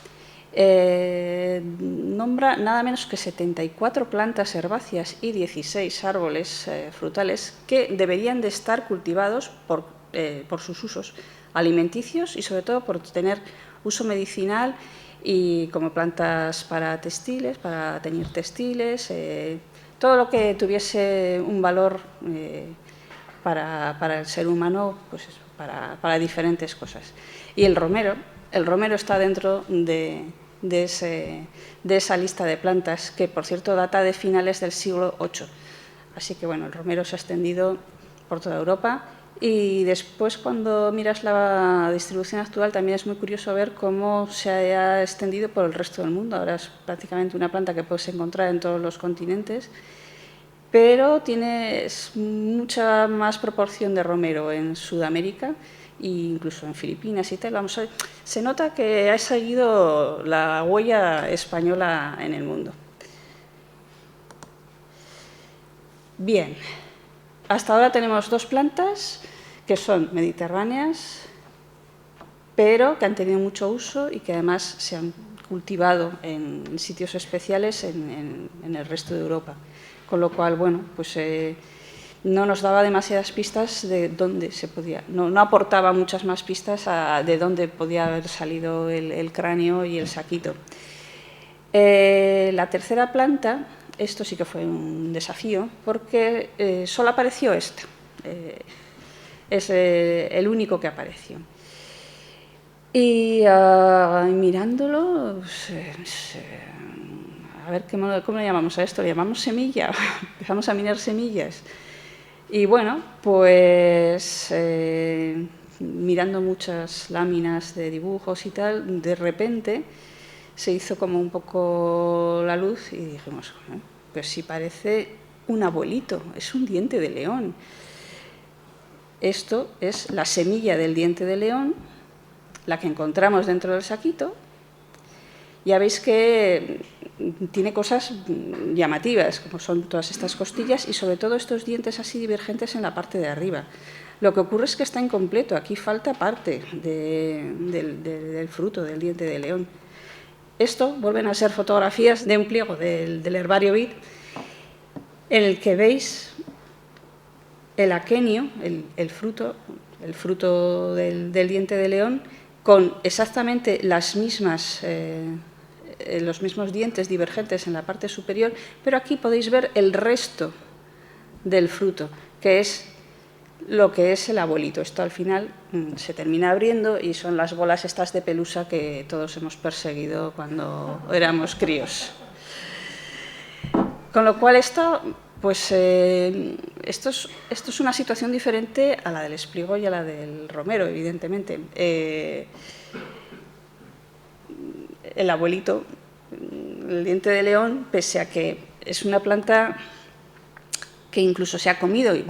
nombra nada menos que 74 plantas herbáceas y 16 árboles frutales que deberían de estar cultivados por sus usos alimenticios y sobre todo por tener uso medicinal y como plantas para textiles, para teñir textiles, todo lo que tuviese un valor para el ser humano, pues eso, para diferentes cosas. Y el romero está dentro de esa lista de plantas, que por cierto data de finales del siglo VIII. Así que bueno, el romero se ha extendido por toda Europa. Y después, cuando miras la distribución actual, también es muy curioso ver cómo se ha extendido por el resto del mundo. Ahora es prácticamente una planta que puedes encontrar en todos los continentes, pero tienes mucha más proporción de romero en Sudamérica e incluso en Filipinas y tal. Se nota que ha seguido la huella española en el mundo. Bien, hasta ahora tenemos 2 plantas que son mediterráneas, pero que han tenido mucho uso y que además se han cultivado en sitios especiales en el resto de Europa. Con lo cual, bueno, pues no nos daba demasiadas pistas de dónde se podía, no aportaba muchas más pistas de dónde podía haber salido el cráneo y el saquito. La tercera planta, esto sí que fue un desafío, porque solo apareció esta. Es el único que apareció. Y mirándolo, a ver cómo le llamamos a esto, le llamamos semilla, empezamos a mirar semillas. Y bueno, pues mirando muchas láminas de dibujos y tal, de repente se hizo como un poco la luz y dijimos, pues sí parece un abuelito, es un diente de león. Esto es la semilla del diente de león, la que encontramos dentro del saquito. Ya veis que tiene cosas llamativas, como son todas estas costillas y sobre todo estos dientes así divergentes en la parte de arriba. Lo que ocurre es que está incompleto, aquí falta parte del fruto, del diente de león. Esto vuelven a ser fotografías de un pliego del herbario Vid, en el que veis el aquenio, el fruto del diente de león, con exactamente los mismos dientes divergentes en la parte superior, pero aquí podéis ver el resto del fruto, que es lo que es el abuelito. Esto al final se termina abriendo y son las bolas estas de pelusa que todos hemos perseguido cuando éramos críos. Con lo cual esto es una situación diferente a la del espliego y a la del romero, evidentemente. El abuelito, el diente de león, pese a que es una planta que incluso se ha comido, y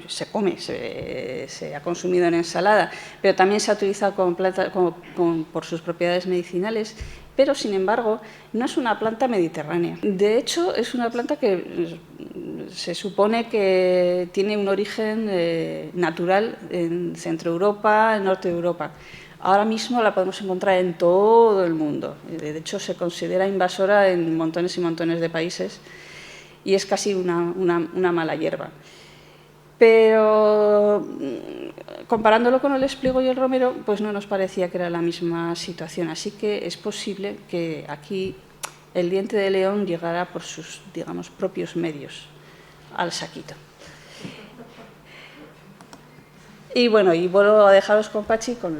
se come, se ha consumido en ensalada, pero también se ha utilizado por sus propiedades medicinales, pero sin embargo no es una planta mediterránea. De hecho, es una planta que se supone que tiene un origen natural en Centro Europa, en Norte de Europa. Ahora mismo la podemos encontrar en todo el mundo. De hecho, se considera invasora en montones y montones de países y es casi una mala hierba. Pero comparándolo con el espliego y el romero, pues no nos parecía que era la misma situación. Así que es posible que aquí el diente de león llegara por sus, digamos, propios medios al saquito. Y bueno, y vuelvo a dejaros con Pachi con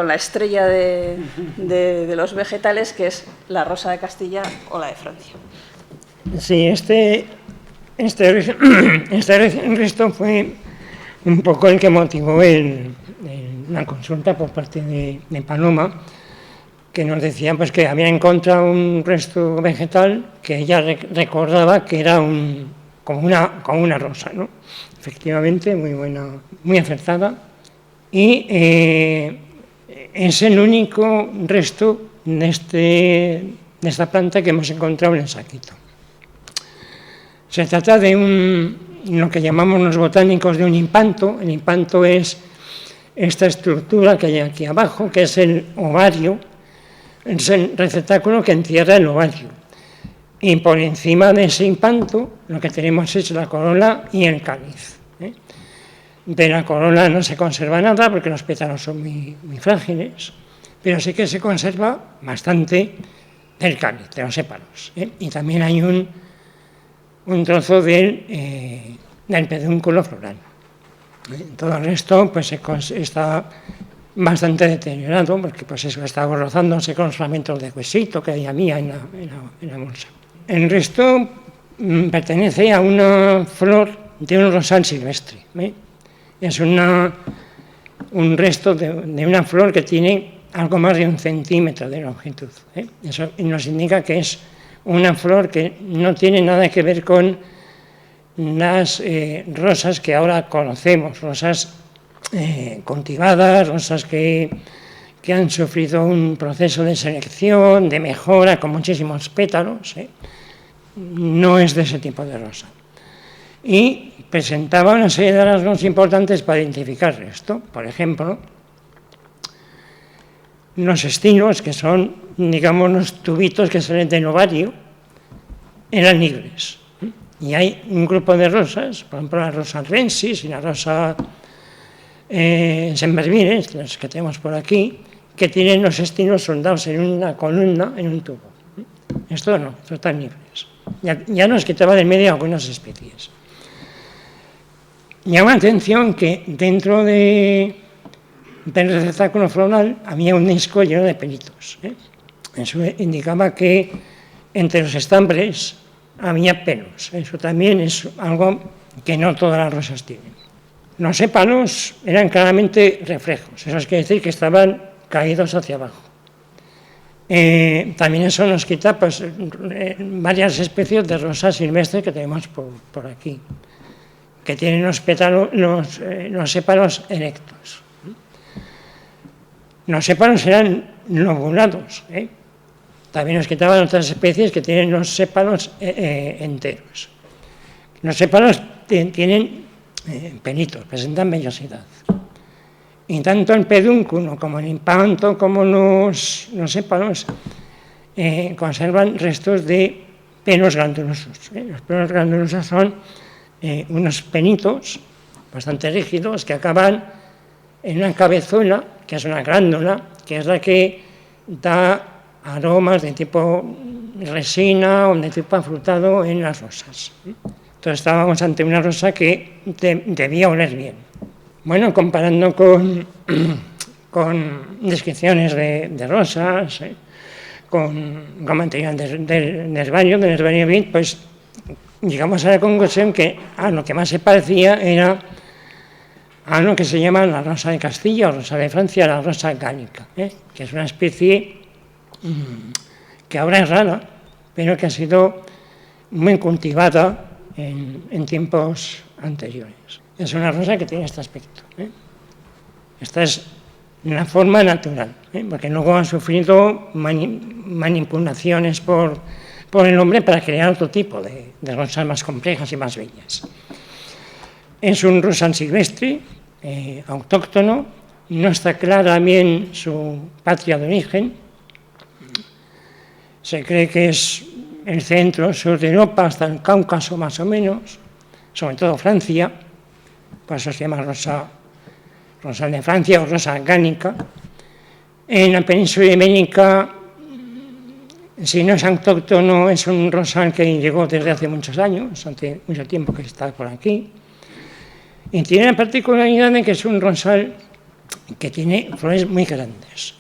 la estrella de los vegetales, que es la rosa de Castilla o la de Francia. Sí, este resto fue un poco el que motivó la consulta por parte de Paloma, que nos decía pues, que había encontrado un resto vegetal que ella recordaba que era como una rosa, ¿no? Efectivamente, muy buena, muy acertada, y es el único resto de esta planta que hemos encontrado en el saquito. Se trata de lo que llamamos los botánicos de un impanto. El impanto es esta estructura que hay aquí abajo, que es el ovario, es el receptáculo que encierra el ovario. Y por encima de ese impanto lo que tenemos es la corola y el cáliz. De la corola no se conserva nada porque los pétalos son muy frágiles, pero sí que se conserva bastante del cáliz, de los sépalos. Y también hay un trozo del pedúnculo floral. Todo el resto pues, está bastante deteriorado porque pues, eso está rozándose con los fragmentos de huesito que había en la bolsa. El resto pertenece a una flor de un rosal silvestre. Es un resto de una flor que tiene algo más de 1 centímetro de longitud. Eso nos indica que es una flor que no tiene nada que ver con las rosas que ahora conocemos, rosas cultivadas, rosas que han sufrido un proceso de selección, de mejora, con muchísimos pétalos. No es de ese tipo de rosa. Y presentaba una serie de rasgos importantes para identificar esto. Por ejemplo, los estilos, que son, digamos, los tubitos que salen del ovario, eran libres. Y hay un grupo de rosas, por ejemplo, la rosa rensis y la rosa sempervirens, las que tenemos por aquí, que tienen los estilos soldados en una columna, en un tubo. Esto no, estos están libres. Ya nos quitaba del medio algunas especies. Llama la atención que dentro del receptáculo floral había un disco lleno de pelitos. Eso indicaba que entre los estambres había pelos. Eso también es algo que no todas las rosas tienen. Los sépalos eran claramente reflejos, eso quiere decir que estaban caídos hacia abajo. También eso nos quita pues, varias especies de rosas silvestres que tenemos por aquí, que tienen los sépalos erectos. Los sépalos eran lobulados. También nos quitaban otras especies que tienen los sépalos enteros. Los sépalos tienen pelitos, presentan vellosidad. Y tanto el pedúnculo como el impanto como los sépalos conservan restos de pelos glandulosos. Los pelos glandulosos son unos penitos bastante rígidos que acaban en una cabezuela, que es una glándula, que es la que da aromas de tipo resina o de tipo afrutado en las rosas. Entonces estábamos ante una rosa que debía oler bien. Bueno, comparando con descripciones de rosas, con material del herbario vid, pues llegamos a la conclusión que lo que más se parecía era a lo que se llama la rosa de Castilla o rosa de Francia, la rosa gánica, que es una especie que ahora es rara, pero que ha sido muy cultivada en tiempos anteriores. Es una rosa que tiene este aspecto. Esta es una forma natural, porque luego han sufrido manipulaciones por el hombre para crear otro tipo de rosas más complejas y más bellas. Es un rosal silvestre, autóctono, no está clara bien su patria de origen. Se cree que es el centro, sur de Europa, hasta el Cáucaso más o menos, sobre todo Francia, por eso se llama rosal de Francia o rosa gánica. En la península ibérica, si no es autóctono, es un rosal que llegó desde hace muchos años, hace mucho tiempo que está por aquí. Y tiene la particularidad de que es un rosal que tiene flores muy grandes.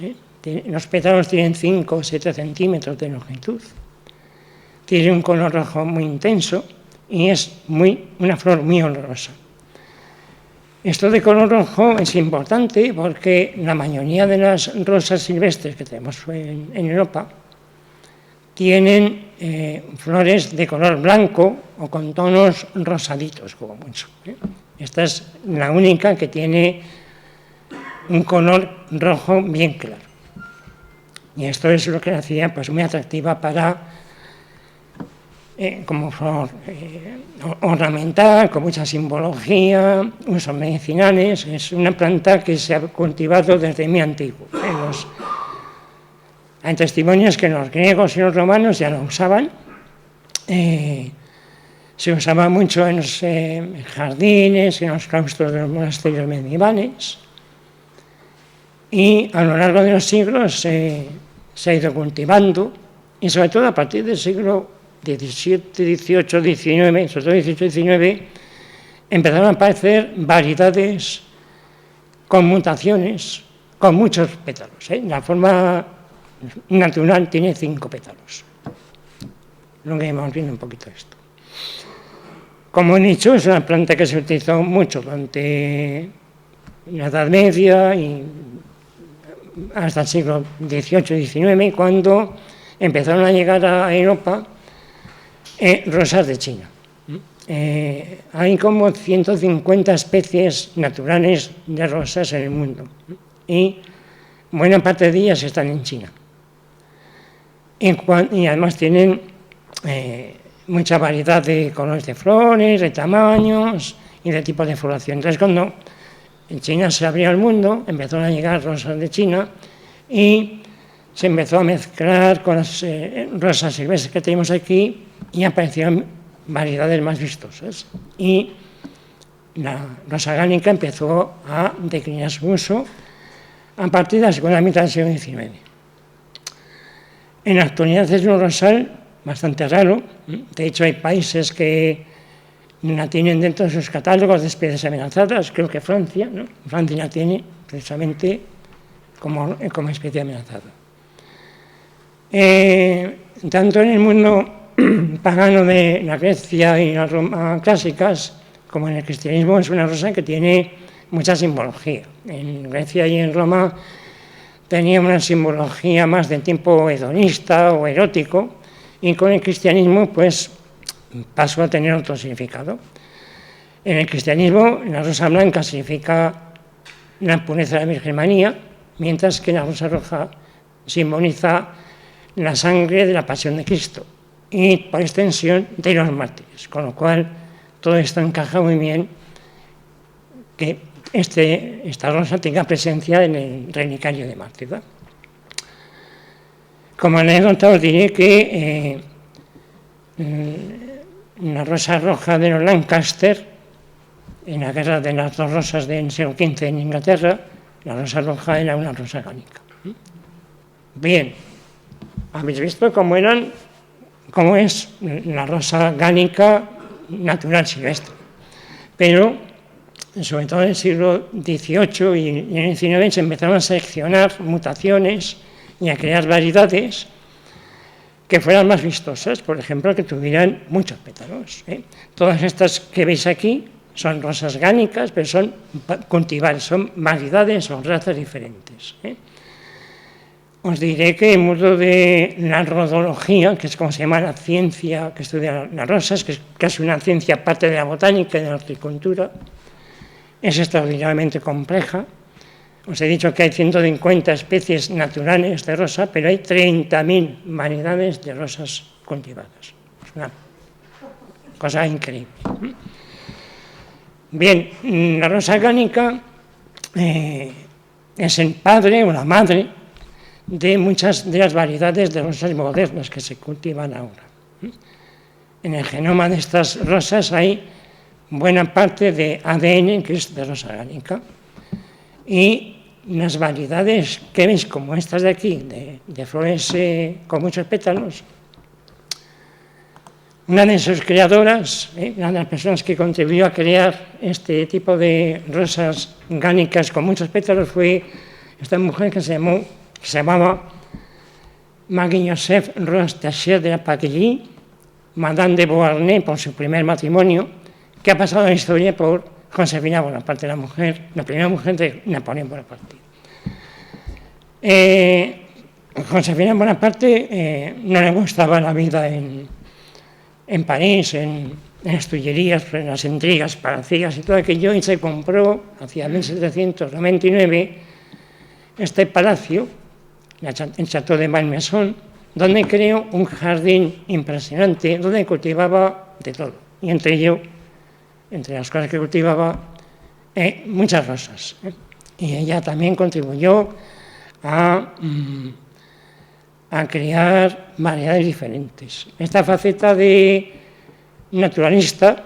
Los pétalos tienen 5 o 7 centímetros de longitud. Tiene un color rojo muy intenso y es una flor muy olorosa. Esto de color rojo es importante porque la mayoría de las rosas silvestres que tenemos en Europa tienen flores de color blanco o con tonos rosaditos, como mucho. Esta es la única que tiene un color rojo bien claro. Y esto es lo que la hacía pues, muy atractiva para como flor ornamental, con mucha simbología, usos medicinales. Es una planta que se ha cultivado desde muy antiguo. Hay testimonios que los griegos y los romanos ya lo usaban. Se usaba mucho en los jardines, en los claustros de los monasterios medievales. Y a lo largo de los siglos se ha ido cultivando, y sobre todo a partir del siglo XVII, XVIII, XIX, sobre todo XVIII, XIX, empezaron a aparecer variedades con mutaciones, con muchos pétalos. La forma natural tiene 5 pétalos. Luego vamos viendo un poquito esto. Como he dicho, es una planta que se utilizó mucho durante la Edad Media y hasta el siglo XVIII y XIX, cuando empezaron a llegar a Europa rosas de China. Hay como 150 especies naturales de rosas en el mundo y buena parte de ellas están en China. Y además tienen mucha variedad de colores de flores, de tamaños y de tipos de floración. Entonces, cuando en China se abrió el mundo, empezaron a llegar rosas de China y se empezó a mezclar con las rosas silvestres que tenemos aquí y aparecieron variedades más vistosas. Y la rosa gánica empezó a declinar su uso a partir de la segunda mitad del siglo XIX. En la actualidad es un rosal bastante raro. De hecho, hay países que la tienen dentro de sus catálogos de especies amenazadas. Creo que Francia, ¿no? Francia la tiene precisamente como especie amenazada. Tanto en el mundo pagano de la Grecia y la Roma clásicas, como en el cristianismo, es una rosa que tiene mucha simbología. En Grecia y en Roma tenía una simbología más de tipo hedonista o erótico, y con el cristianismo pues pasó a tener otro significado. En el cristianismo la rosa blanca significa la pureza de la Virgen María, mientras que la rosa roja simboliza la sangre de la pasión de Cristo y, por extensión, de los mártires, con lo cual todo esto encaja muy bien que esta rosa tenga presencia en el relicario de Mártir. Como anécdota os diré que la rosa roja de los Lancaster, en la guerra de las dos rosas del siglo XV en Inglaterra, la rosa roja era una rosa gánica. Bien, habéis visto cómo es la rosa gánica natural silvestre, pero sobre todo en el siglo XVIII y en el XIX se empezaron a seleccionar mutaciones y a crear variedades que fueran más vistosas, por ejemplo, que tuvieran muchos pétalos. Todas estas que veis aquí son rosas gánicas, pero son cultivares, son variedades, son razas diferentes. Os diré que el mundo de la rodología, que es como se llama la ciencia que estudia las rosas, que es casi una ciencia aparte de la botánica y de la horticultura, es extraordinariamente compleja. Os he dicho que hay 150 especies naturales de rosa, pero hay 30.000 variedades de rosas cultivadas. Es una cosa increíble. Bien, la rosa gánica es el padre o la madre de muchas de las variedades de rosas modernas que se cultivan ahora. En el genoma de estas rosas hay buena parte de ADN que es de rosa gánica. Y las variedades que veis, como estas de aquí, de flores con muchos pétalos, una de sus creadoras, una de las personas que contribuyó a crear este tipo de rosas gánicas con muchos pétalos fue esta mujer que se llamaba Marie-Joseph Rose Taché de la Paquilly, Madame de Beauharnais por su primer matrimonio, que ha pasado a la historia por Josefina Bonaparte, la primera mujer de Napoleón Bonaparte. Josefina Bonaparte no le gustaba la vida en París, en las tullerías, en las intrigas, palacigas y todo aquello, y se compró, hacia 1799, este palacio, el Château de Malmaison, donde creó un jardín impresionante, donde cultivaba de todo, y entre las cosas que cultivaba, muchas rosas. Y ella también contribuyó a crear variedades diferentes. Esta faceta de naturalista,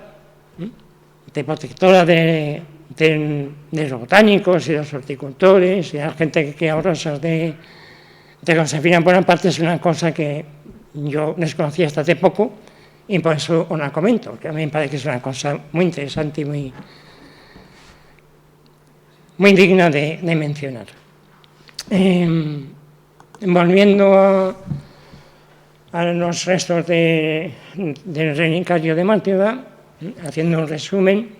de protectora de los botánicos y de los horticultores y de la gente que crea rosas de Josefina Bonaparte es una cosa que yo desconocía hasta hace poco, y por eso os la comento, que a mí me parece que es una cosa muy interesante y muy digna de mencionar. Volviendo a los restos del relicario de Mártida, haciendo un resumen,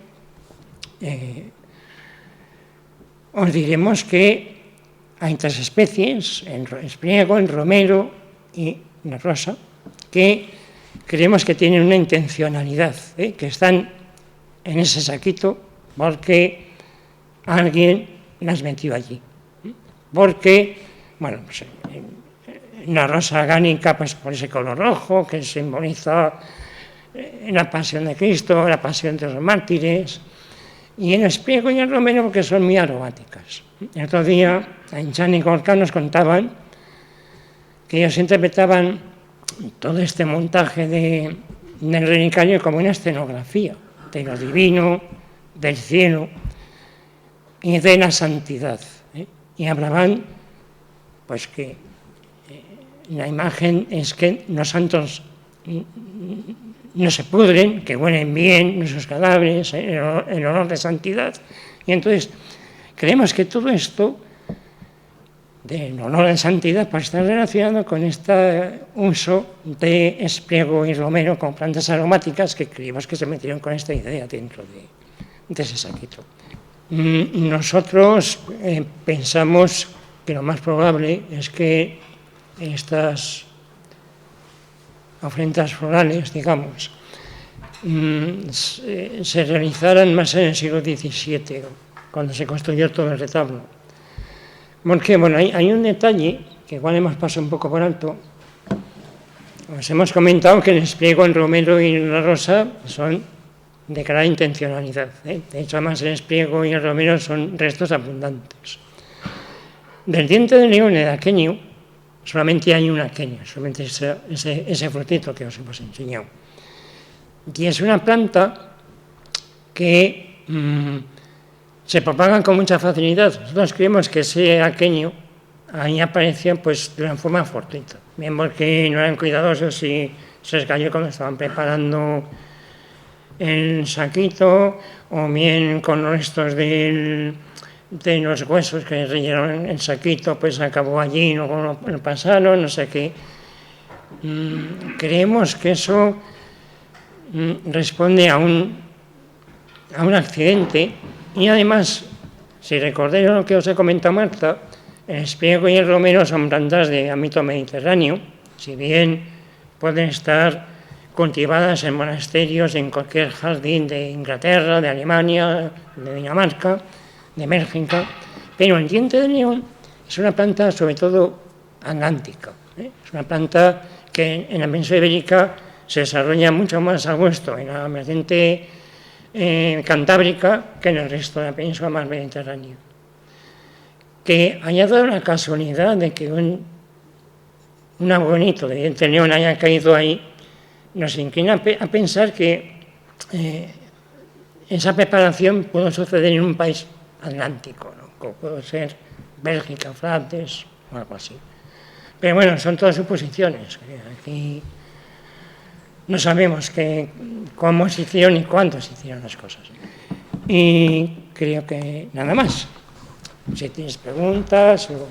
os diremos que hay 3 especies, el espriego, el romero y la rosa, que creemos que tienen una intencionalidad, que están en ese saquito porque alguien las metió allí. Porque, bueno, pues, la rosa gánica, pues por ese color rojo, que simboliza la pasión de Cristo, la pasión de los mártires, y el espriego y el romero porque son muy aromáticas. El otro día, en Chan y Gorka nos contaban que ellos interpretaban todo este montaje del relicario como una escenografía de lo divino, del cielo y de la santidad. Y hablaban, pues que la imagen es que los santos no se pudren, que huelen bien nuestros cadáveres, el olor de santidad. Y entonces creemos que todo esto del olor de santidad pues está relacionado con este uso de espriego y romero como plantas aromáticas que creemos que se metieron con esta idea dentro de ese saquito. Nosotros pensamos que lo más probable es que estas ofrendas florales, digamos, se realizaran más en el siglo XVII, cuando se construyó todo el retablo. Porque, bueno, hay un detalle que igual hemos pasado un poco por alto. Os hemos comentado que el espriego, el romero y la rosa son de clara intencionalidad. De hecho, además, el espriego y el romero son restos abundantes. Del diente de león de Aquenio solamente hay un aquenio, solamente ese frutito que os hemos enseñado. Y es una planta que se propaga con mucha facilidad. Nosotros creemos que ese aquenio ahí apareció pues, de una forma fortuita, bien porque no eran cuidadosos y se les cayó cuando estaban preparando el saquito, o bien con los restos de los huesos que rellenaron el saquito, pues acabó allí, luego lo pasaron, no sé qué. Creemos que eso responde a un accidente, y además, si recordáis lo que os he comentado Marta, el espriego y el romero son plantas de ámbito mediterráneo, si bien pueden estar cultivadas en monasterios, en cualquier jardín de Inglaterra, de Alemania, de Dinamarca, de Bélgica, pero el diente de león es una planta sobre todo atlántica, es una planta que en la península ibérica se desarrolla mucho más a gusto en la vertiente cantábrica que en el resto de la península más mediterránea. Que haya dado la casualidad de que un abuelito de diente de león haya caído ahí, nos inclina a pensar que esa preparación puede suceder en un país atlántico, ¿no? Como puede ser Bélgica, Flandes o algo así. Pero bueno, son todas suposiciones. Aquí no sabemos cómo se hicieron ni cuándo se hicieron las cosas. Y creo que nada más. Si tienes preguntas o...